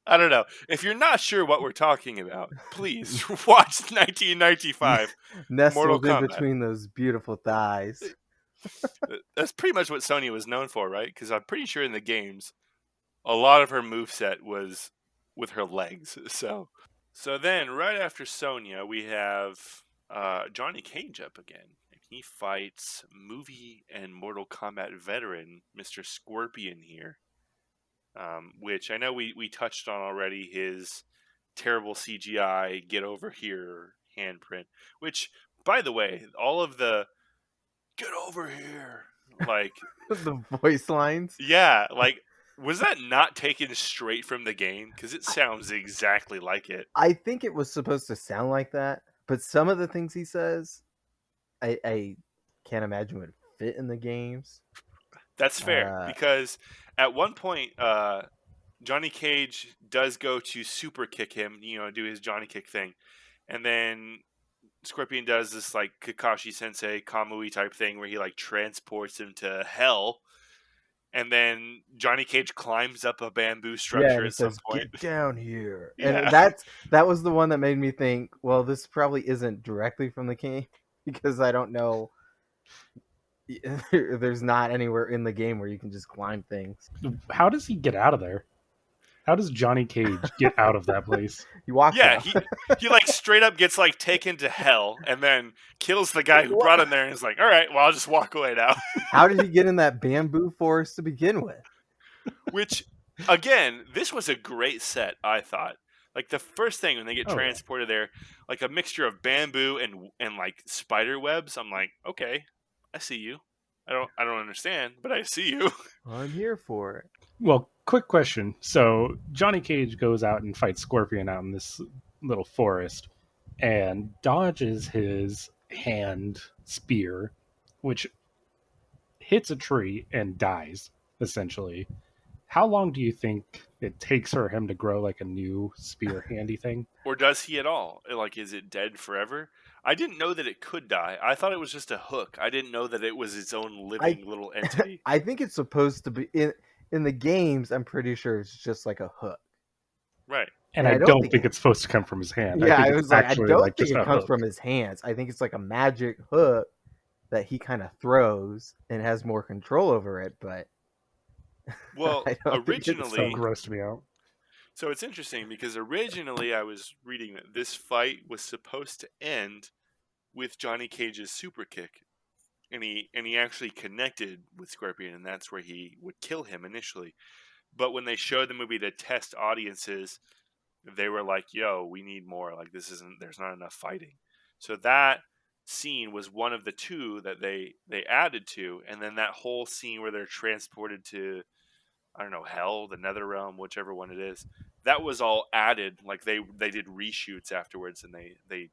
S1: I don't know. If you're not sure what we're talking about, please watch 1995
S3: nestled
S1: Mortal
S3: in
S1: Kombat.
S3: Between those beautiful thighs.
S1: That's pretty much what Sonya was known for, right? Because I'm pretty sure in the games, a lot of her moveset was with her legs. So then, right after Sonya, we have Johnny Cage up again. And he fights movie and Mortal Kombat veteran Mr. Scorpion here. Which I know we touched on already, his terrible CGI get over here handprint, which, by the way, all of the get over here, like
S3: The voice lines.
S1: Yeah, like, was that not taken straight from the game? Because it sounds exactly like it.
S3: I think it was supposed to sound like that, but some of the things he says, I can't imagine would fit in the games.
S1: That's fair, because at one point, Johnny Cage does go to super kick him, do his Johnny kick thing, and then Scorpion does this, like, Kakashi Sensei Kamui type thing where he, like, transports him to hell, and then Johnny Cage climbs up a bamboo structure at some point.
S3: Get down here.
S1: Yeah.
S3: And that was the one that made me think, well, this probably isn't directly from the game, because I don't know. There's not anywhere in the game where you can just climb things.
S2: How does he get out of there? How does Johnny Cage get out of that place?
S3: He walks out.
S1: he like straight up gets, like, taken to hell and then kills the guy who brought him there and is like, all right, well, I'll just walk away now.
S3: How did he get in that bamboo forest to begin with?
S1: Which, again, this was a great set, I thought. Like, the first thing when they get transported there, like a mixture of bamboo and like spider webs, I'm like, okay, I see you. I don't understand, but I see you.
S3: I'm here for it.
S2: Well, quick question. So Johnny Cage goes out and fights Scorpion out in this little forest and dodges his hand spear, which hits a tree and dies, essentially. How long do you think it takes for him to grow like a new spear handy thing?
S1: Or does he at all? Like, is it dead forever? I didn't know that it could die. I thought it was just a hook. I didn't know that it was its own
S3: I
S1: living little entity.
S3: I think it's supposed to be in the games. I'm pretty sure it's just like a hook.
S1: Right.
S2: And
S3: And
S2: I
S3: I don't
S2: don't
S3: think
S2: think it's supposed to come from his hand.
S3: Yeah,
S2: I think
S3: I
S2: it's
S3: was like, I
S2: actually
S3: don't
S2: like
S3: think
S2: just
S3: it
S2: a
S3: comes
S2: hook.
S3: from his hands. I think it's like a magic hook that he kind of throws and has more control over it. But
S1: Well,
S3: I don't think it's
S2: So
S1: originally,
S2: grossed me out.
S1: so it's interesting because originally I was reading that this fight was supposed to end with Johnny Cage's super kick, and he actually connected with Scorpion, and that's where he would kill him initially. But when they showed the movie to test audiences, they were like, "Yo, we need more. Like, this isn't. There's not enough fighting." So that scene was one of the two that they added to, and then that whole scene where they're transported to, I don't know, hell, the nether realm, whichever one it is. That was all added. Like, they did reshoots afterwards, and they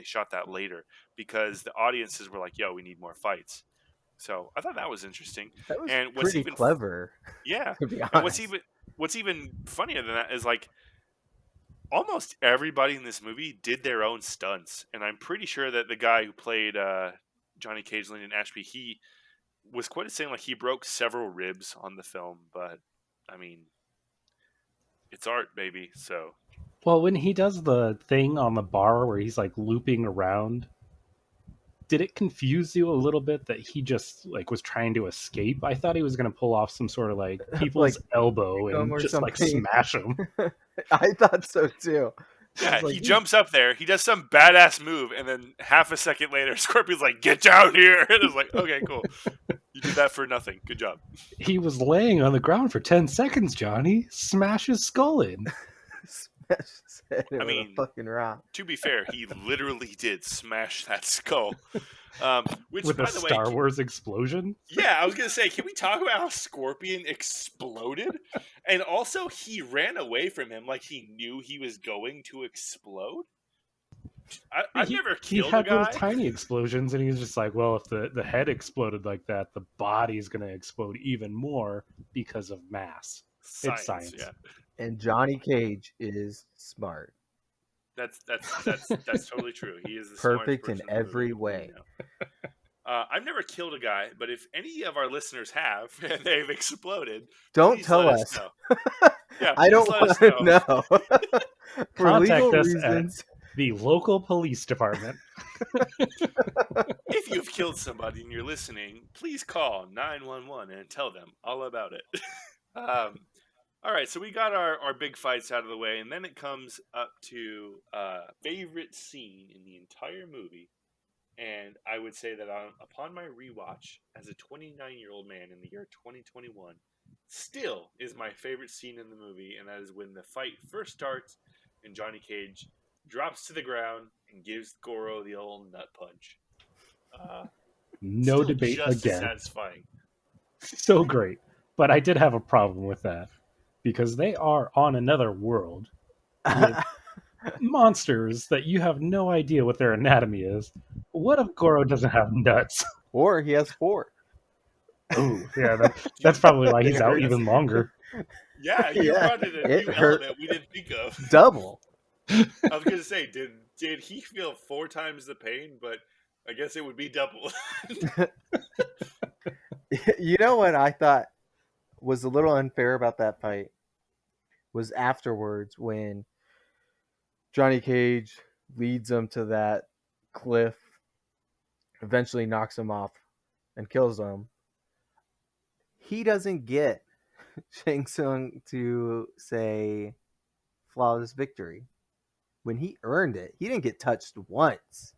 S1: shot that later because the audiences were like, "Yo, we need more fights." So I thought that was interesting.
S3: that was
S1: And what's
S3: pretty
S1: even
S3: clever,
S1: yeah,
S3: to be
S1: and
S3: honest.
S1: what's even funnier than that is like almost everybody in this movie did their own stunts, and I'm pretty sure that the guy who played Johnny Cage, Lyndon Ashby, he was quite saying like he broke several ribs on the film, but I mean, it's art, baby. So
S2: Well, when he does the thing on the bar where he's like looping around, did it confuse you a little bit that he just like was trying to escape? I thought he was going to pull off some sort of like
S3: Like
S2: people's elbow
S3: him
S2: and
S3: or
S2: just like
S3: something.
S2: smash him.
S3: I thought so too. I
S1: yeah,
S3: was like,
S1: he jumps up there, he does some badass move, and then half a second later, Scorpion's like, "Get down here!" And it's like, "Okay, cool. You did that for nothing. Good job."
S2: He was laying on the ground for 10 seconds, Johnny. Smash his skull in.
S3: smash his head in
S1: I
S3: with a
S1: mean,
S3: fucking rock.
S1: to be fair, he literally did smash that skull. Which,
S2: With a
S1: by the way,
S2: Star Wars explosion.
S1: yeah, I was gonna say, can we talk about how Scorpion exploded? And also, he ran away from him like he knew he was going to explode. I've never
S2: He
S1: killed a
S2: had little
S1: guy.
S2: tiny explosions, and he was just like, well, if the head exploded like that, the body's going to explode even more because of mass. It's
S1: Science,
S2: science.
S1: yeah.
S3: And Johnny Cage is smart.
S1: That's totally true. He is the smartest
S3: Perfect in
S1: person in the
S3: every
S1: movie.
S3: way.
S1: I've never killed a guy, but if any of our listeners have and they've exploded,
S3: Don't
S1: please
S3: tell
S1: let us
S3: us.
S1: know. Yeah,
S3: I
S1: please
S3: don't
S1: let
S3: want
S1: us
S3: to
S1: know.
S3: know. For legal
S2: Contact us
S3: reasons.
S2: at the local police department.
S1: If you've killed somebody and you're listening, please call 911 and tell them all about it. All right, so we got our big fights out of the way, and then it comes up to favorite scene in the entire movie. And I would say that upon my rewatch as a 29-year-old man in the year 2021, still is my favorite scene in the movie, and that is when the fight first starts and Johnny Cage drops to the ground and gives Goro the old nut punch.
S2: No
S1: Still
S2: debate
S1: just as
S2: again.
S1: satisfying.
S2: So great. But I did have a problem with that because they are on another world with monsters that you have no idea what their anatomy is. What if Goro doesn't have nuts?
S3: Or he has 4.
S2: Oh, yeah, that's probably why he's
S3: It
S2: out
S3: hurts.
S2: even longer.
S1: Yeah, you
S3: Yeah,
S1: brought in a
S3: it
S1: new
S3: hurt
S1: element we didn't think of.
S3: double.
S1: I was gonna say, did he feel 4 times the pain? But I guess it would be double.
S3: You know what I thought was a little unfair about that fight was afterwards when Johnny Cage leads him to that cliff, eventually knocks him off and kills him. He doesn't get Shang Tsung to say flawless victory when he earned it. He didn't get touched once.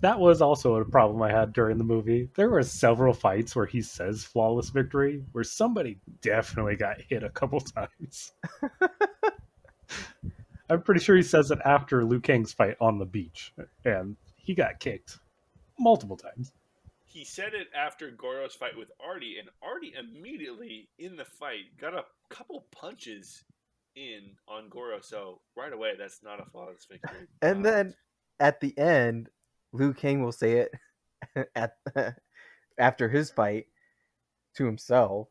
S2: That was also a problem I had during the movie. There were several fights where he says flawless victory, where somebody definitely got hit a couple times. I'm pretty sure he says it after Liu Kang's fight on the beach, and he got kicked multiple times.
S1: he said it after Goro's fight with Artie, and Artie immediately in the fight got a couple punches in on Goro. So right away, that's not a flawless victory.
S3: And then at the end, Liu Kang will say it at after his fight to himself.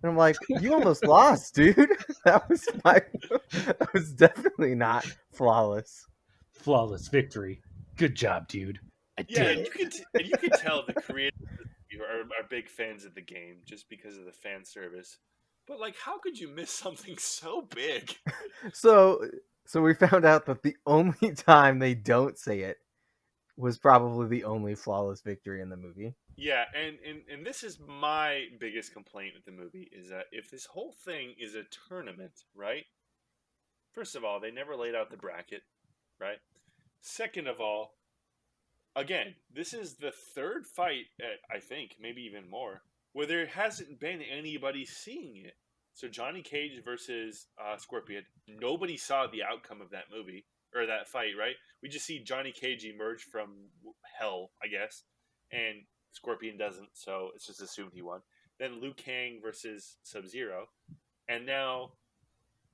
S3: And I'm like, you almost lost, dude. That was definitely not flawless.
S2: Flawless victory. Good job, dude. I
S1: Yeah,
S2: did
S1: and
S2: it.
S1: you can tell the creators are big fans of the game just because of the fan service. But like, how could you miss something so big?
S3: So we found out that the only time they don't say it was probably the only flawless victory in the movie.
S1: Yeah, and this is my biggest complaint with the movie is that if this whole thing is a tournament, right? First of all, they never laid out the bracket, right? Second of all, again, this is the third fight, I think, maybe even more, where there hasn't been anybody seeing it. So Johnny Cage versus Scorpion, nobody saw the outcome of that movie or that fight, right? We just see Johnny Cage emerge from hell, I guess, and Scorpion doesn't, so it's just assumed he won. Then Liu Kang versus Sub-Zero, and now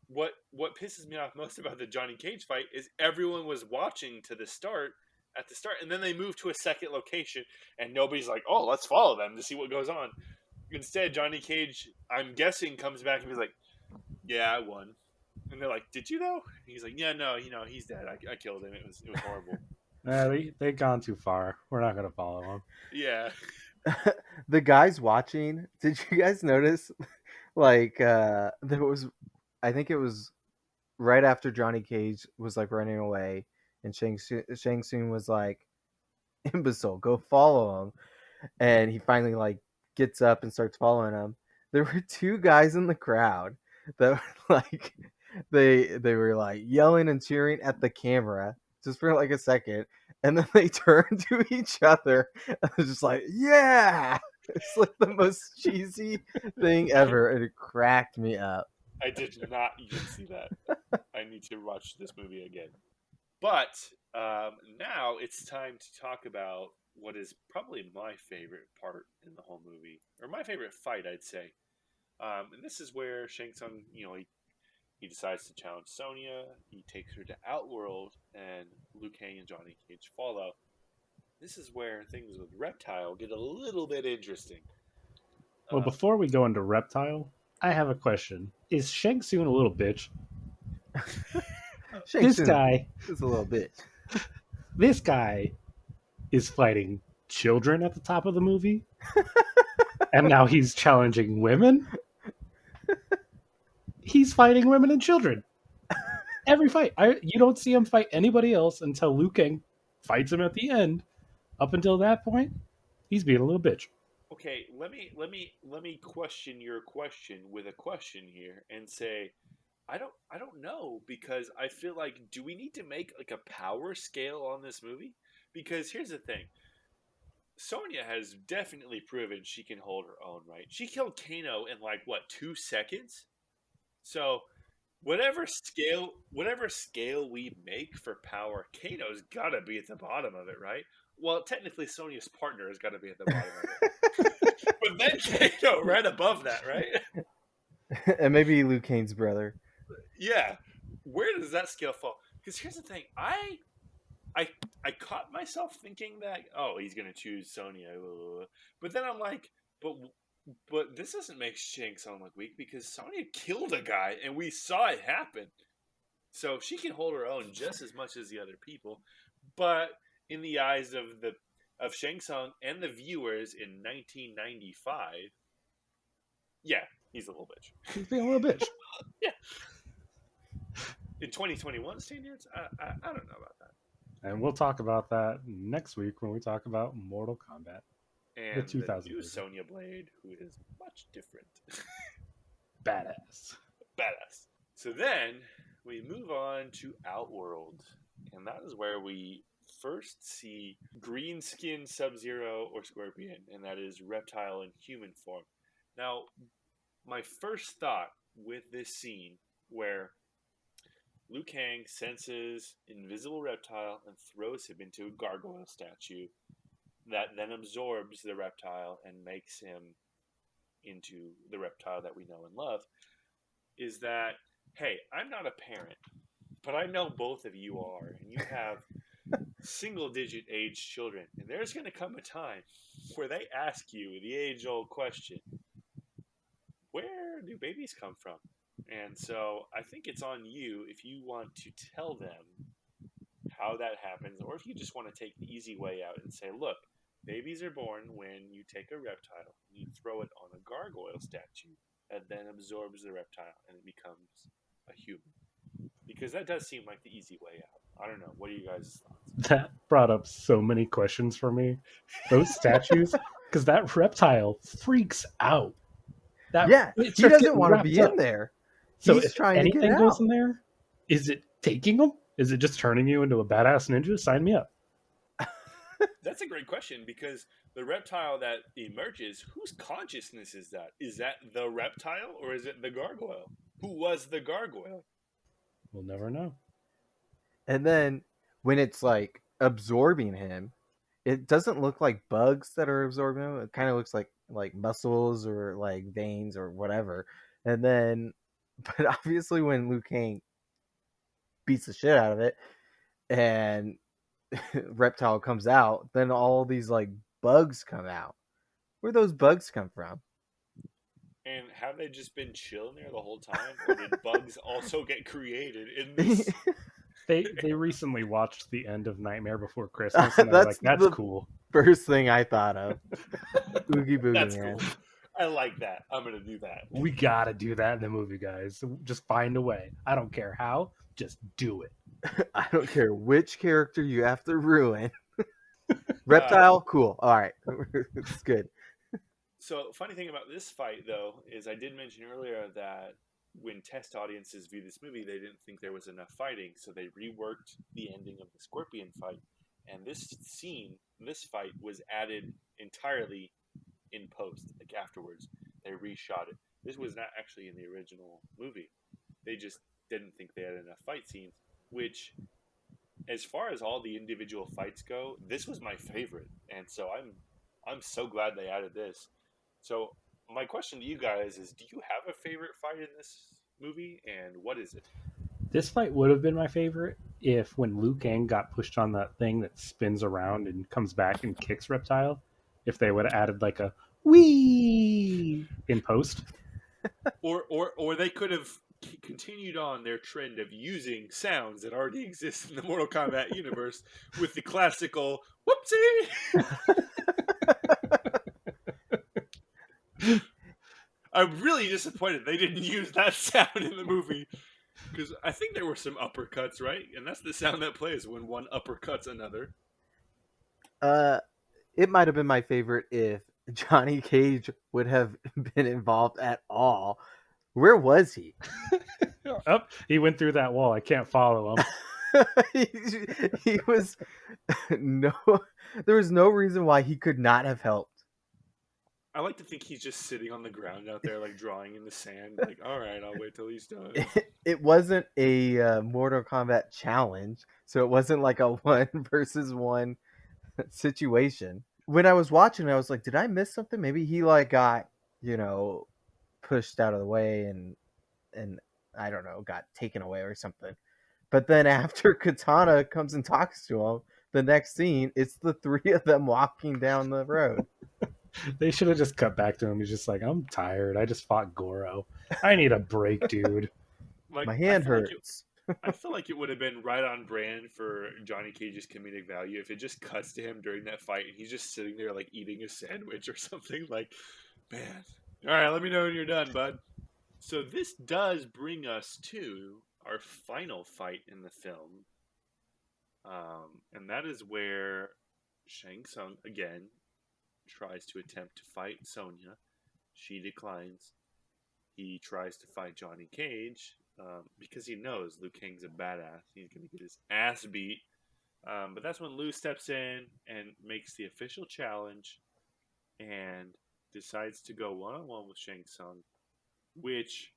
S1: what pisses me off most about the Johnny Cage fight is everyone was watching to the start at the start, and then they move to a second location, and nobody's like, "Oh, let's follow them to see what goes on." Instead, Johnny Cage, I'm guessing, comes back and he's like, "Yeah, I won," and they're like, "Did you though?" And he's like, "Yeah, no, he's dead. I killed him. It was horrible."
S2: They've gone too far. We're not going to follow them.
S1: Yeah,
S3: The guys watching, did you guys notice like there was, I think it was right after Johnny Cage was like running away and Shang Tsung was like, imbecile, go follow him. And he finally like gets up and starts following him. There were two guys in the crowd that were like they were like yelling and cheering at the camera just for like a second, and then they turned to each other and was just like, yeah. It's like the most cheesy thing ever, and it cracked me up.
S1: I did not even see that. I need to watch this movie again. But now it's time to talk about what is probably my favorite part in the whole movie, or my favorite fight, I'd say. And this is where Shang Tsung, he decides to challenge Sonya. He takes her to Outworld, and Liu Kang and Johnny Cage follow. This is where things with Reptile get a little bit interesting.
S2: Well, before we go into Reptile, I have a question. Is Shang Tsung a little bitch?
S3: Shang
S2: This
S3: Tsung
S2: guy,
S3: is a little bitch.
S2: this guy is fighting children at the top of the movie, and now he's challenging women. He's fighting women and children every fight. You don't see him fight anybody else until Liu Kang fights him at the end. Up until that point, he's being a little bitch.
S1: Okay, let me question your question with a question here and say I don't know, because I feel like, do we need to make like a power scale on this movie? Because here's the thing. Sonya has definitely proven she can hold her own, right? She killed Kano in like what, 2 seconds? So, whatever scale we make for power, Kano's got to be at the bottom of it, right? Well, technically Sonya's partner has got to be at the bottom of it. But then Kano right above that, right?
S3: And maybe Liu Kang's brother.
S1: Yeah. Where does that scale fall? Because here's the thing, I I caught myself thinking that, oh, he's gonna choose Sonya, but then I'm like, but this doesn't make Shang Tsung look weak because Sonya killed a guy and we saw it happen, so she can hold her own just as much as the other people. But in the eyes of Shang Tsung and the viewers in 1995, yeah, he's a little bitch.
S2: He's being a little bitch.
S1: Yeah. In 2021 standards, I don't know about that.
S2: And we'll talk about that next week when we talk about Mortal Kombat.
S1: And the
S2: 2000
S1: new
S2: movie.
S1: Sonya Blade, who is much different.
S2: Badass.
S1: Badass. So then we move on to Outworld, and that is where we first see green skin Sub-Zero or Scorpion, and that is Reptile in human form. Now, my first thought with this scene where Liu Kang senses invisible Reptile and throws him into a gargoyle statue. that then absorbs the reptile and makes him into the reptile that we know and love, is that, hey, I'm not a parent, but I know both of you are, and you have single digit age children, and there's going to come a time where they ask you the age old question, where do babies come from? And so I think it's on you if you want to tell them how that happens, or if you just want to take the easy way out and say, look, babies are born when you take a reptile and you throw it on a gargoyle statue that then absorbs the reptile and it becomes a human. Because that does seem like the easy way out. I don't know. What are you guys' thoughts?
S2: That brought up so many questions for me. Those statues, because that reptile freaks out. That
S3: Yeah,
S2: it
S3: he
S2: starts
S3: doesn't
S2: getting
S3: want to
S2: wrapped
S3: be in
S2: up.
S3: there.
S2: So
S3: He's
S2: if
S3: trying to get
S2: anything goes
S3: out.
S2: in there, is it taking them? Is it just turning you into a badass ninja? Sign me up.
S1: That's a great question because the reptile that emerges, whose consciousness is that? Is that the reptile or is it the gargoyle? Who was the gargoyle?
S2: We'll never know.
S3: And then when it's like absorbing him, it doesn't look like bugs that are absorbing him. It kind of looks like muscles or like veins or whatever. And then, but obviously when Liu Kang beats the shit out of it and Reptile comes out, then all these like bugs come out. Where those bugs come from?
S1: And have they just been chilling there the whole time, or did bugs also get created in this?
S2: They recently watched the end of Nightmare Before Christmas, and they're
S3: That's
S2: like, "That's
S3: the
S2: cool."
S3: first thing I thought of. Oogie Boogie
S1: That's
S3: Man.
S1: cool. I like that. I'm gonna do that.
S2: We gotta do that in the movie, guys. Just find a way. I don't care how. Just do it.
S3: I don't care which character you have to ruin.
S1: Uh,
S3: Reptile, cool. All right, it's good.
S1: so, funny thing about this fight, though, is I did mention earlier that when test audiences view this movie, they didn't think there was enough fighting, so they reworked the ending of the Scorpion fight. And this scene, this fight, was added entirely in post, like afterwards. They reshot it. This was not actually in the original movie. They just didn't think they had enough fight scenes, which, as far as all the individual fights go, this was my favorite, and so I'm so glad they added this. So my question to you guys is: do you have a favorite fight in this movie, and what is it?
S2: This fight would have been my favorite if when Liu Kang got pushed on that thing that spins around and comes back and kicks Reptile, if they would have added like a wee in post.
S1: Or they could have continued on their trend of using sounds that already exist in the Mortal Kombat universe with the classical whoopsie. I'm really disappointed they didn't use that sound in the movie because I think there were some uppercuts, right? And that's the sound that plays when one uppercuts another.
S3: Uh, it might have been my favorite if Johnny Cage would have been involved at all. Where was he?
S2: Oh, he went through that wall. I can't follow him.
S3: he, he was no. There was no reason why he could not have helped.
S1: I like to think he's just sitting on the ground out there, like drawing in the sand. Like, all right, I'll wait till he's done.
S3: It wasn't a Mortal Kombat challenge, so it wasn't like a one versus one situation. When I was watching, I was like, "Did I miss something? Maybe he like got pushed out of the way and I don't know, got taken away or something." But then after Katana comes and talks to him, the next scene, it's the three of them walking down the road.
S2: They should have just cut back to him. He's just like, I'm tired. I just fought Goro. I need a break, dude.
S1: Like,
S3: My hand hurts.
S1: I feel like it would have been right on brand for Johnny Cage's comedic value if it just cuts to him during that fight and he's just sitting there like eating a sandwich or something. Like, man, all right, let me know when you're done, bud. So this does bring us to our final fight in the film, and that is where Shang Tsung again tries to attempt to fight Sonya. She declines. He tries to fight Johnny Cage because he knows Liu Kang's a badass. He's going to get his ass beat. But that's when Liu steps in and makes the official challenge and decides to go one-on-one with Shang Tsung, which,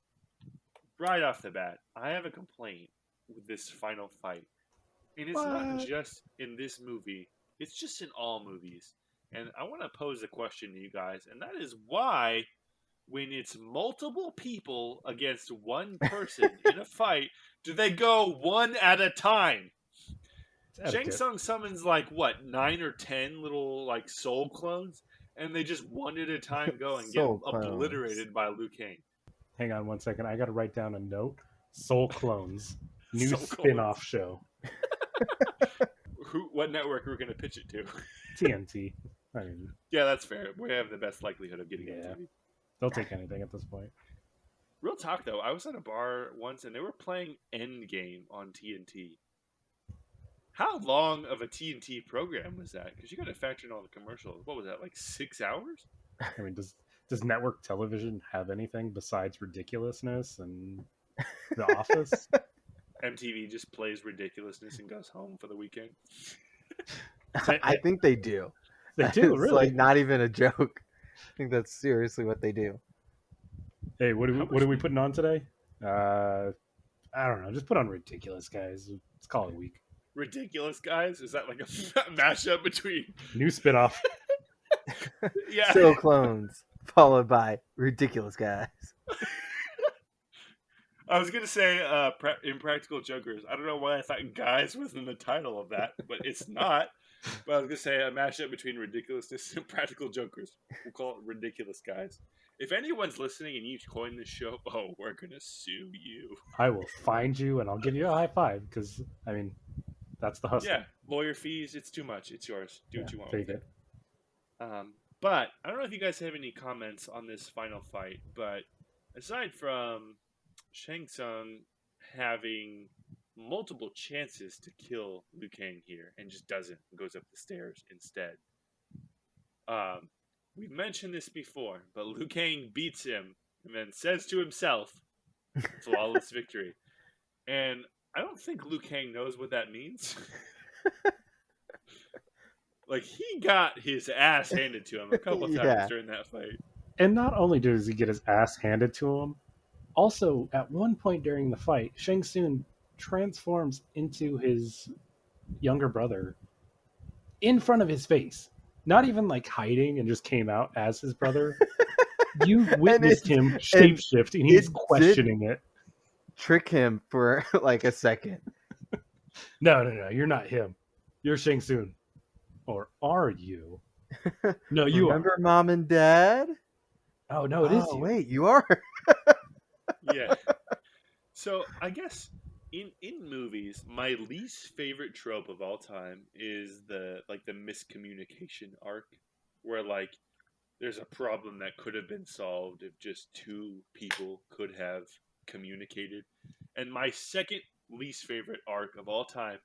S1: right off the bat, I have a complaint with this final fight. And it's not
S2: What?
S1: just in this movie, it's just in all movies. And I want to pose a question to you guys, and that is why, when it's multiple people against one person in a fight, do they go one at a time?
S2: It's
S1: Shang
S2: etiquette.
S1: Tsung summons like what 9 or 10 little like soul clones, and they just one at a time go and get
S3: Soul clones.
S1: obliterated by Liu Kang.
S2: Hang on 1 second. I got to write down a note. Soul Clones, new
S1: Soul clones.
S2: spin-off show.
S1: What network are we going to pitch it to?
S2: TNT. I mean,
S1: Yeah, that's fair. We have the best likelihood of getting on
S2: yeah,
S1: TV.
S2: they'll take anything at this point.
S1: Real talk though, I was at a bar once and they were playing Endgame on TNT. How long of a TNT program was that? Because you got to factor in all the commercials. What was that, like 6 hours?
S2: I mean, does network television have anything besides ridiculousness and The Office?
S1: MTV just plays ridiculousness and goes home for the weekend.
S3: I think they do.
S2: They do,
S3: It's
S2: really.
S3: like not even a joke. I think that's seriously what they do.
S2: Hey, what
S1: How
S2: are
S1: much
S2: we putting on today? I don't know. Just put on ridiculous, guys. Let's call it a week.
S1: Ridiculous guys? Is that like a mashup between?
S2: New spinoff.
S1: Yeah.
S3: Soul clones followed by ridiculous guys.
S1: I was gonna say Impractical Jokers. I don't know why I thought guys was in the title of that, but it's not. But I was gonna say a mashup between ridiculousness and practical jokers. We'll call it ridiculous guys. If anyone's listening and you coin this show, oh, we're gonna sue you.
S2: I will find you and I'll give you a high five because, I mean, that's the hustle.
S1: Yeah, lawyer fees. It's too much. It's yours. Do what you want with
S2: Take
S1: it. But I don't know if you guys have any comments on this final fight. But aside from Shang Tsung having multiple chances to kill Liu Kang here and just doesn't, goes up the stairs instead. We've mentioned this before, but Liu Kang beats him and then says to himself, flawless victory. And I don't think Liu Kang knows what that means. Like, he got his ass handed to him a couple times during that fight.
S2: And not only does he get his ass handed to him, also at one point during the fight, Shang Tsung transforms into his younger brother in front of his face. Not even like hiding and just came out as his brother. You witnessed him shapeshift and he's questioning it.
S3: Trick him for like a second.
S2: No, you're not him. You're Shang Tsung. Or are you? No, you
S3: Remember
S2: are.
S3: Mom and Dad?
S2: Oh, no, it is you.
S3: Wait, you are?
S1: Yeah. So, I guess in movies, my least favorite trope of all time is the miscommunication arc where like there's a problem that could have been solved if just two people could have communicated. And my second least favorite arc of all time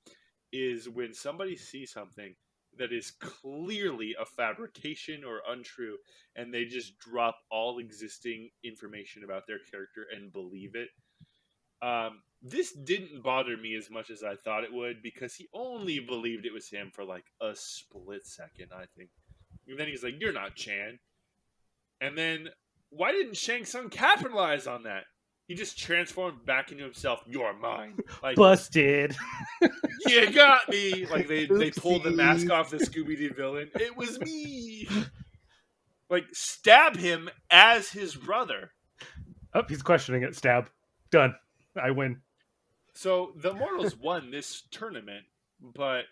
S1: is when somebody sees something that is clearly a fabrication or untrue and they just drop all existing information about their character and believe it. This didn't bother me as much as I thought it would because he only believed it was him for like a split second, I think. And then he's like, "You're not Chan." And then why didn't Shang Tsung capitalize on that? He just transformed back into himself. "You're mine." Like,
S2: busted.
S1: you got me. Like they pulled the mask
S3: Oopsies.
S1: off the Scooby Doo villain. It was me. Like, stab him as his brother.
S2: Oh, he's questioning it. Stab. Done. I win.
S1: So the Immortals won this tournament, but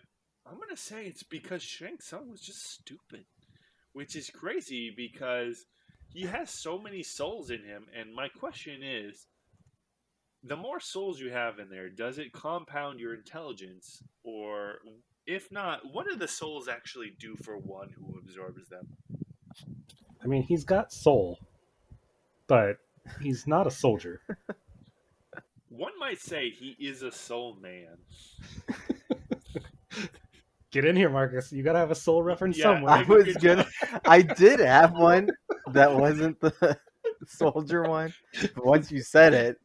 S1: I'm gonna say it's because Shang Tsung was just stupid, which is crazy because he has so many souls in him. And my question is, the more souls you have in there, does it compound your intelligence? Or if not, what do the souls actually do for one who absorbs them?
S2: I mean, he's got soul, but he's not a soldier.
S1: One might say he is a soul man.
S2: Get in here, Marcus. You gotta have a soul reference
S1: Yeah,
S2: somewhere.
S3: I was gonna. I did have one that wasn't the soldier one, but once you said it,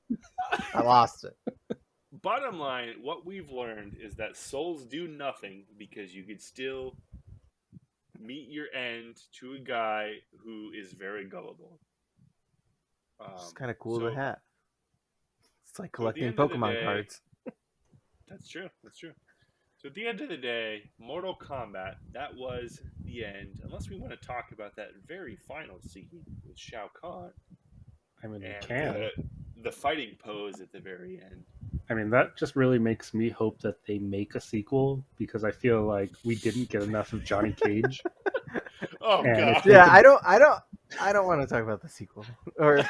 S3: I lost it.
S1: Bottom line, what we've learned is that souls do nothing because you could still meet your end to a guy who is very gullible.
S3: It's kind of cool
S1: so
S3: to have. It's like
S1: so at the
S3: collecting
S1: end of the
S3: Pokemon
S1: day-
S3: cards.
S1: That's true. That's true. So at the end of the day, Mortal Kombat, that was the end. Unless we want to talk about that very final scene with Shao Kahn
S2: I mean, we
S1: and
S2: can.
S1: the fighting pose at the very end.
S2: I mean, that just really makes me hope that they make a sequel because I feel like we didn't get enough of Johnny Cage.
S1: Oh
S2: And if
S1: god.
S2: they
S3: Yeah,
S2: could.
S3: I don't want to talk about the sequel. Or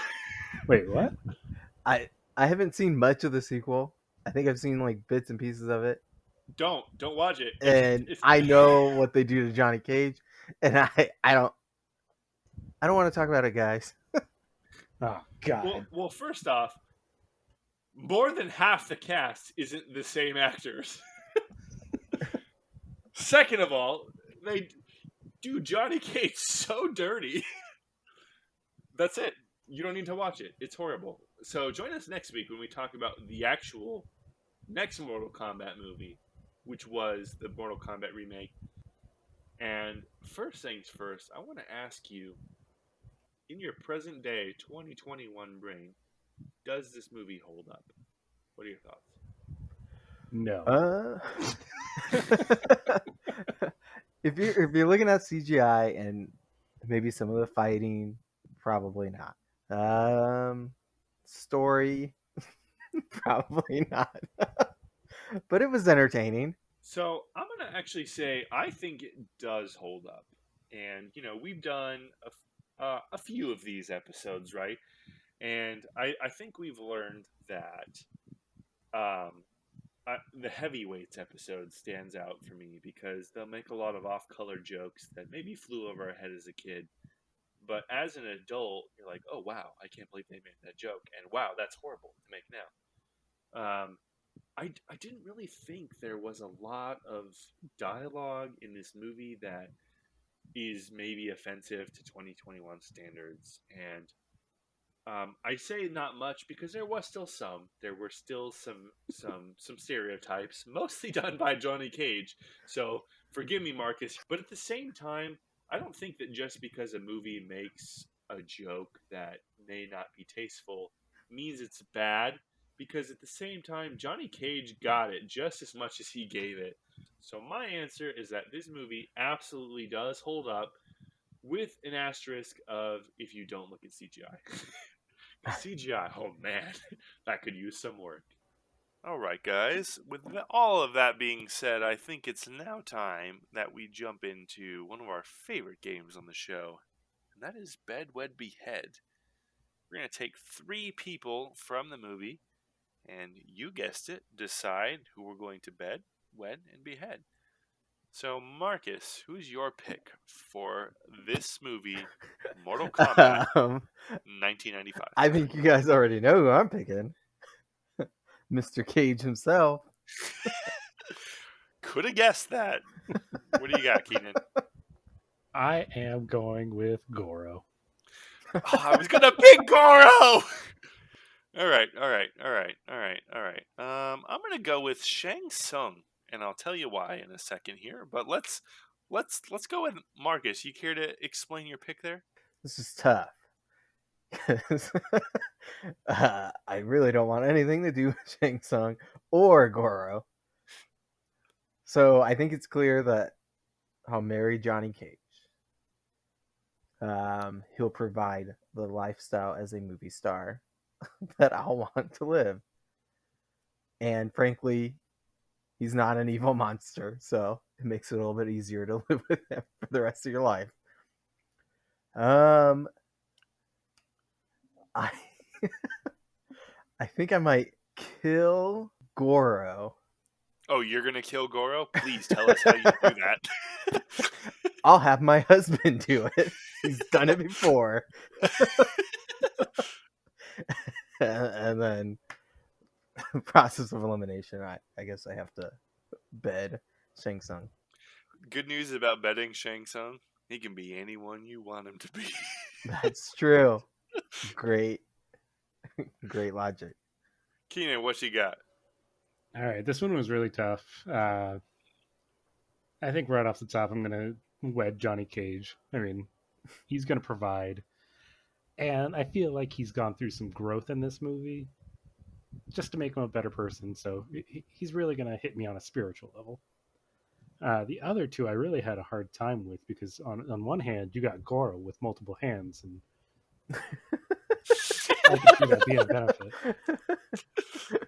S2: Wait, what?
S3: I I haven't seen much of the sequel. I think I've seen like bits and pieces of it,
S1: Don't watch it.
S3: and
S1: It's
S3: I know what they do to Johnny Cage, and I don't want to talk about it, guys.
S2: Oh, God.
S1: well, first off, more than half the cast isn't the same actors. Second of all, they do Johnny Cage so dirty. That's it. You don't need to watch it. It's horrible. So join us next week when we talk about the actual next Mortal Kombat movie, which was the Mortal Kombat remake. And first things first, I want to ask you, in your present day 2021 brain, does this movie hold up? What are your thoughts?
S2: No.
S3: If you're looking at CGI and maybe some of the fighting, probably not. Story, probably not. But it was entertaining.
S1: So I'm gonna actually say I think it does hold up, and we've done a few of these episodes, right? And I think we've learned that um, the heavyweights episode stands out for me because they'll make a lot of off-color jokes that maybe flew over our head as a kid, but as an adult, you're like, oh wow, I can't believe they made that joke, and wow, that's horrible to make now. I didn't really think there was a lot of dialogue in this movie that is maybe offensive to 2021 standards. And I say not much because there was still some. There were still some stereotypes, mostly done by Johnny Cage. So forgive me, Marcus. But at the same time, I don't think that just because a movie makes a joke that may not be tasteful means it's bad. Because at the same time, Johnny Cage got it just as much as he gave it. So my answer is that this movie absolutely does hold up, with an asterisk of if you don't look at CGI. CGI, oh man, that could use some work. All right, guys. With all of that being said, I think it's now time that we jump into one of our favorite games on the show, and that is Bed, Wed, Behead. We're going to take 3 people from the movie, and you guessed it, decide who we're going to bed, wed, and behead. So, Marcus, who's your pick for this movie, Mortal Kombat 1995?
S3: I think you guys already know who I'm picking. Mr. Cage himself.
S1: Could have guessed that. What do you got, Keenan?
S2: I am going with Goro.
S1: Oh, I was gonna pick Goro. All right. I'm gonna go with Shang Tsung, and I'll tell you why in a second here. But let's go with Marcus. You care to explain your pick there?
S3: This is tough. I really don't want anything to do with Shang Tsung or Goro. So I think it's clear that I'll marry Johnny Cage. He'll provide the lifestyle as a movie star that I'll want to live. And frankly, he's not an evil monster, so it makes it a little bit easier to live with him for the rest of your life. I I think I might kill Goro.
S1: Oh, you're gonna kill Goro? Please tell us how you do that.
S3: I'll have my husband do it. He's done it before. And then process of elimination. I guess I have to bed Shang Tsung.
S1: Good news about betting Shang Tsung. He can be anyone you want him to be.
S3: That's true. Great logic.
S1: Keenan, what you got?
S2: All right, this one was really tough. I think right off the top, I'm going to wed Johnny Cage. I mean, he's going to provide. And I feel like he's gone through some growth in this movie just to make him a better person. So he's really going to hit me on a spiritual level. The other two I really had a hard time with because on one hand you got Goro with multiple hands, and I could see that being a benefit.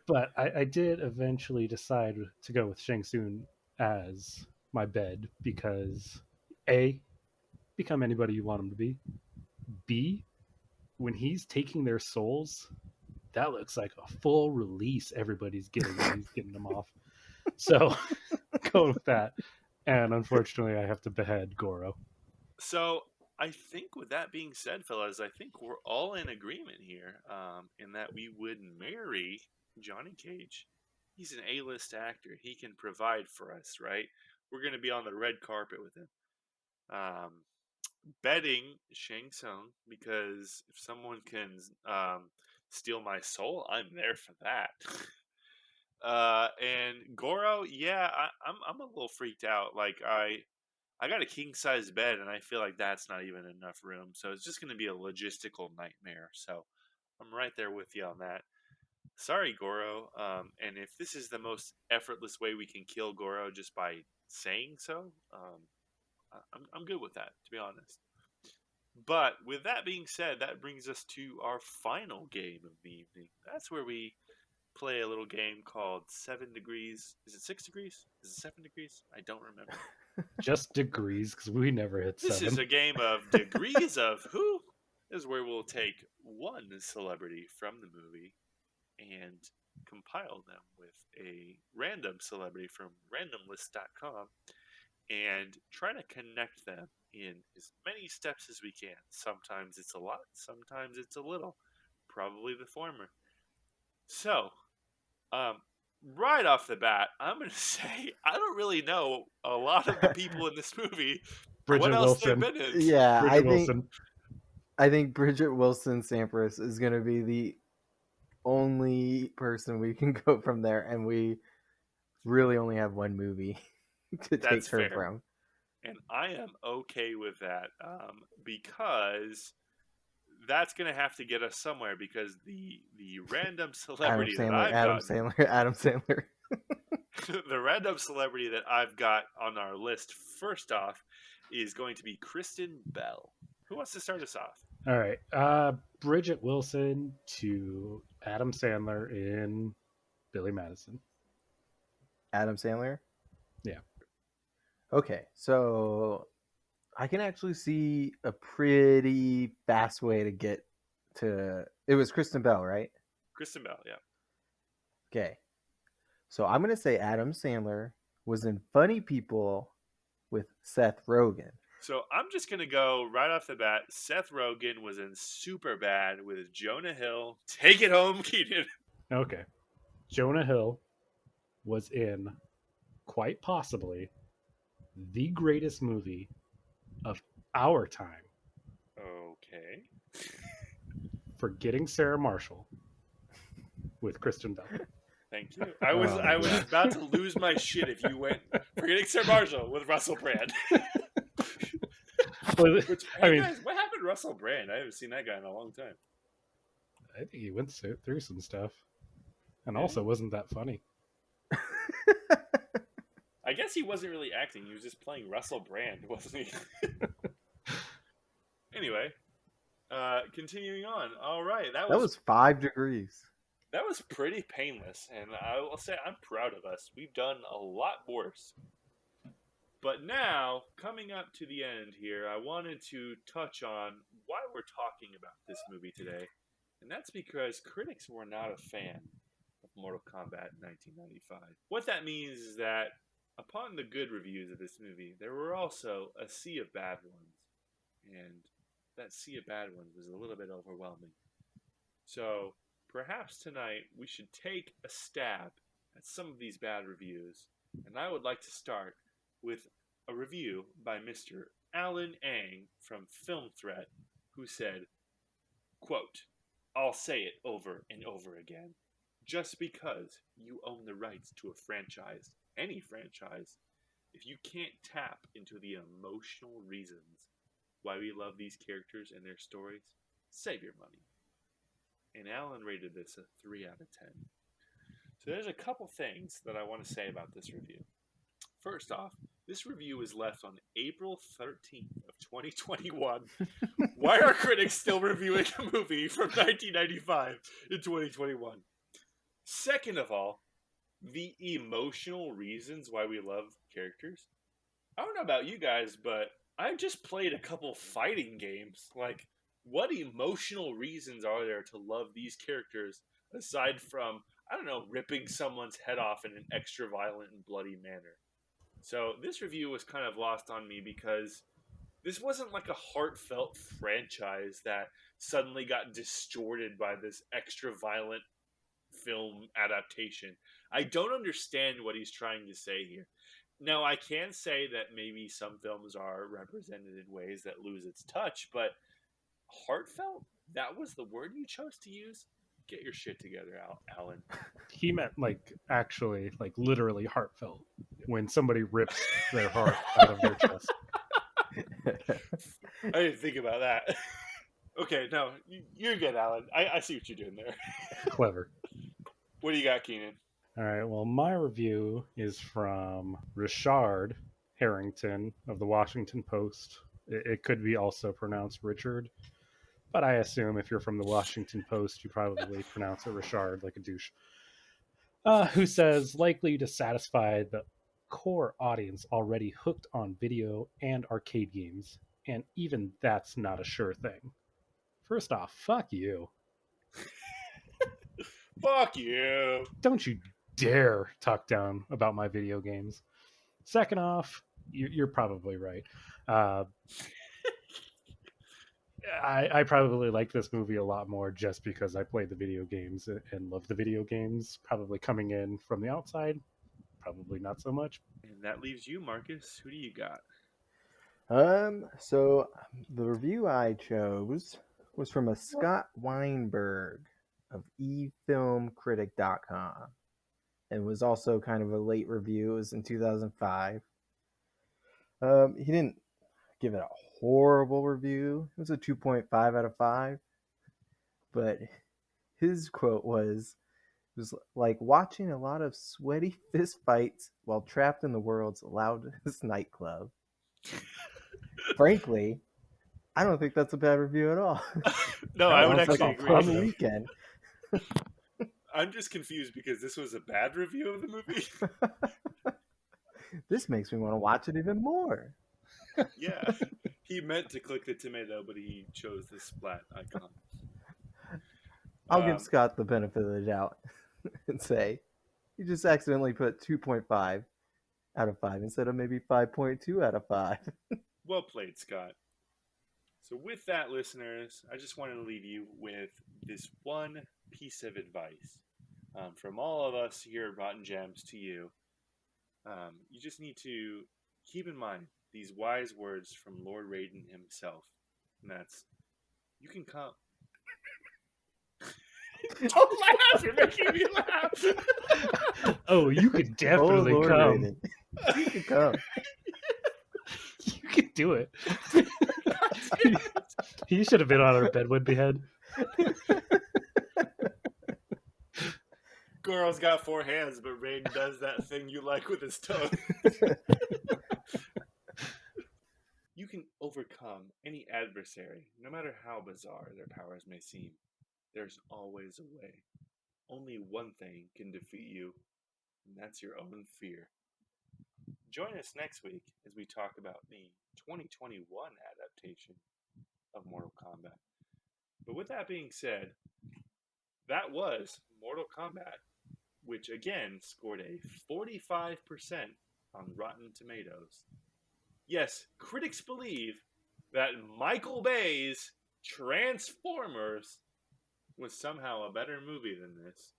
S2: But I did eventually decide to go with Shang Tsung as my bed because A, become anybody you want him to be. B, when he's taking their souls, that looks like a full release everybody's getting when he's getting them off. So go with that. And unfortunately, I have to behead Goro.
S1: So I think with that being said, fellas, I think we're all in agreement here, in that we would marry Johnny Cage. He's an A-list actor. He can provide for us, right? We're going to be on the red carpet with him. Um, Betting Shang Tsung because if someone can steal my soul, I'm there for that. And Goro, yeah, I'm a little freaked out. Like I got a king size bed, and I feel like that's not even enough room. So it's just going to be a logistical nightmare. So I'm right there with you on that. Sorry, Goro. And if this is the most effortless way we can kill Goro just by saying so, I'm good with that, to be honest. But with that being said, that brings us to our final game of the evening. That's where we play a little game called 7 Degrees. Is it 6 degrees? Is it 7 degrees? I don't remember.
S2: Just degrees because we never hit
S1: This
S2: 7.
S1: is a game of degrees of who. This is where we'll take one celebrity from the movie and compile them with a random celebrity from randomlist.com and try to connect them in as many steps as we can. Sometimes it's a lot, sometimes it's a little. Probably the former. So, um, right off the bat, I'm going to say I don't really know a lot of the people in this movie. What
S2: Bridget
S1: else they've
S2: Wilson.
S1: been in?
S3: Yeah,
S2: Bridget Wilson.
S3: I think Bridget Wilson Sampras is going to be the only person we can go from there, and we really only have one movie to take
S1: That's
S3: her
S1: fair.
S3: from.
S1: And I am okay with that because that's going to have to get us somewhere because the random celebrity that I've got,
S3: Adam Sandler.
S1: the random celebrity that I've got on our list first off is going to be Kristen Bell. Who wants to start us off?
S2: All right. Bridget Wilson to Adam Sandler in Billy Madison.
S3: Adam Sandler?
S2: Yeah.
S3: Okay, so I can actually see a pretty fast way to get to. It was Kristen Bell, right?
S1: Kristen Bell, yeah.
S3: Okay. So I'm going to say Adam Sandler was in Funny People with Seth Rogen.
S1: So I'm just going to go right off the bat. Seth Rogen was in Superbad with Jonah Hill. Take it home, Keenan.
S2: Okay. Jonah Hill was in quite possibly the greatest movie of our time,
S1: Okay.
S2: Forgetting Sarah Marshall with Kristen Bell.
S1: Thank you. I was
S3: gosh.
S1: about to lose my shit if you went Forgetting Sarah Marshall with Russell Brand. Which, hey guys, what happened to Russell Brand? I haven't seen that guy in a long time.
S2: I think he went through some stuff, and also wasn't that funny.
S1: I guess he wasn't really acting; he was just playing Russell Brand, wasn't he? Anyway, continuing on. All right,
S3: That was 5 degrees.
S1: That was pretty painless, and I will say I'm proud of us. We've done a lot worse. But now, coming up to the end here, I wanted to touch on why we're talking about this movie today. And that's because critics were not a fan of Mortal Kombat 1995. What that means is that upon the good reviews of this movie, there were also a sea of bad ones. And that sea of bad ones was a little bit overwhelming. So, perhaps tonight we should take a stab at some of these bad reviews. And I would like to start with a review by Mr. Alan Ang from Film Threat, who said, quote, "I'll say it over and over again. Just because you own the rights to a franchise, any franchise, if you can't tap into the emotional reasons why we love these characters and their stories, save your money." And Alan rated this a 3 out of 10. So there's a couple things that I want to say about this review. First off, This review was left on April 13th of 2021. Why are critics still reviewing a movie from 1995 in 2021? Second of all, the emotional reasons why we love characters. I don't know about you guys, but I just played a couple fighting games. Like, what emotional reasons are there to love these characters aside from, I don't know, ripping someone's head off in an extra violent and bloody manner? So this review was kind of lost on me because this wasn't like a heartfelt franchise that suddenly got distorted by this extra violent film adaptation. I don't understand what he's trying to say here. Now, I can say that maybe some films are represented in ways that lose its touch, but heartfelt? That was the word you chose to use? Get your shit together, Alan.
S2: He meant like actually, like literally heartfelt when somebody rips their heart out of their chest.
S1: I didn't think about that. Okay, no, you're good, Alan. I see what you're doing there.
S2: Clever.
S1: What do you got, Keenan?
S2: All right, well, my review is from Richard Harrington of the Washington Post. It could be also pronounced Richard, but I assume if you're from the Washington Post, you probably pronounce it Richard like a douche. Who says, likely to satisfy the core audience already hooked on video and arcade games, and even that's not a sure thing. First off, fuck you.
S1: Fuck you.
S2: Don't you dare talk down about my video games. Second off, you're probably right. I probably like this movie a lot more just because I played the video games and love the video games. Probably coming in from the outside, probably not so much.
S1: And that leaves you, Marcus. Who do you got?
S3: So the review I chose was from a Scott Weinberg of efilmcritic.com. And was also kind of a late review. It was in 2005. He didn't give it a horrible review. It was a 2.5 out of 5. But his quote was, it was like watching a lot of sweaty fist fights while trapped in the world's loudest nightclub. Frankly, I don't think that's a bad review at all.
S1: No, I would actually
S3: like
S1: agree.
S3: a fun weekend.
S1: I'm just confused because this was a bad review of the movie.
S3: This makes me want to watch it even more.
S1: Yeah, he meant to click the tomato, but he chose the splat icon.
S3: I'll give Scott the benefit of the doubt and say he just accidentally put 2.5 out of 5 instead of maybe 5.2 out of 5.
S1: Well played, Scott. So with that, listeners, I just wanted to leave you with this one piece of advice from all of us here at Rotten Gems to you. You just need to keep in mind these wise words from Lord Raiden himself. And that's, you can come. Don't laugh! You're making me laugh!
S2: Oh, you could definitely
S3: Lord
S2: come.
S3: Raiden. You can come.
S2: You could do it. He should have been on our bedwood head.
S1: Goro's got 4 hands, but Raiden does that thing you like with his tongue. You can overcome any adversary, no matter how bizarre their powers may seem. There's always a way. Only one thing can defeat you, and that's your own fear. Join us next week as we talk about the 2021 adaptation of Mortal Kombat. But with that being said, that was Mortal Kombat, which again scored a 45% on Rotten Tomatoes. Yes, critics believe that Michael Bay's Transformers was somehow a better movie than this.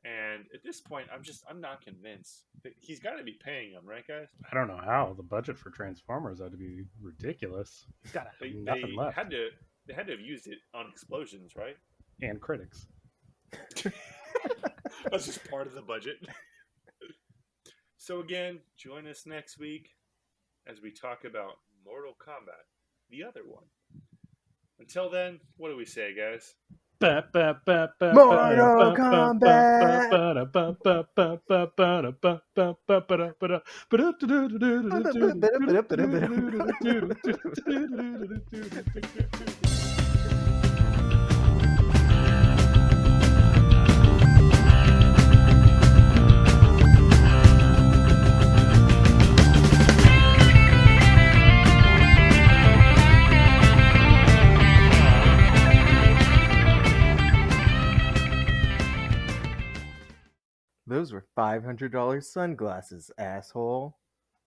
S1: And at this point, I'm not convinced. He's got to be paying them, right, guys?
S2: I don't know how. The budget for Transformers ought to be ridiculous. He's got nothing left.
S1: They had to have used it on explosions, right?
S2: And critics.
S1: That's just part of the budget. So again, join us next week as we talk about Mortal Kombat, the other one. Until then, what do we say, guys?
S3: Mortal Kombat. Those were $500 sunglasses, asshole.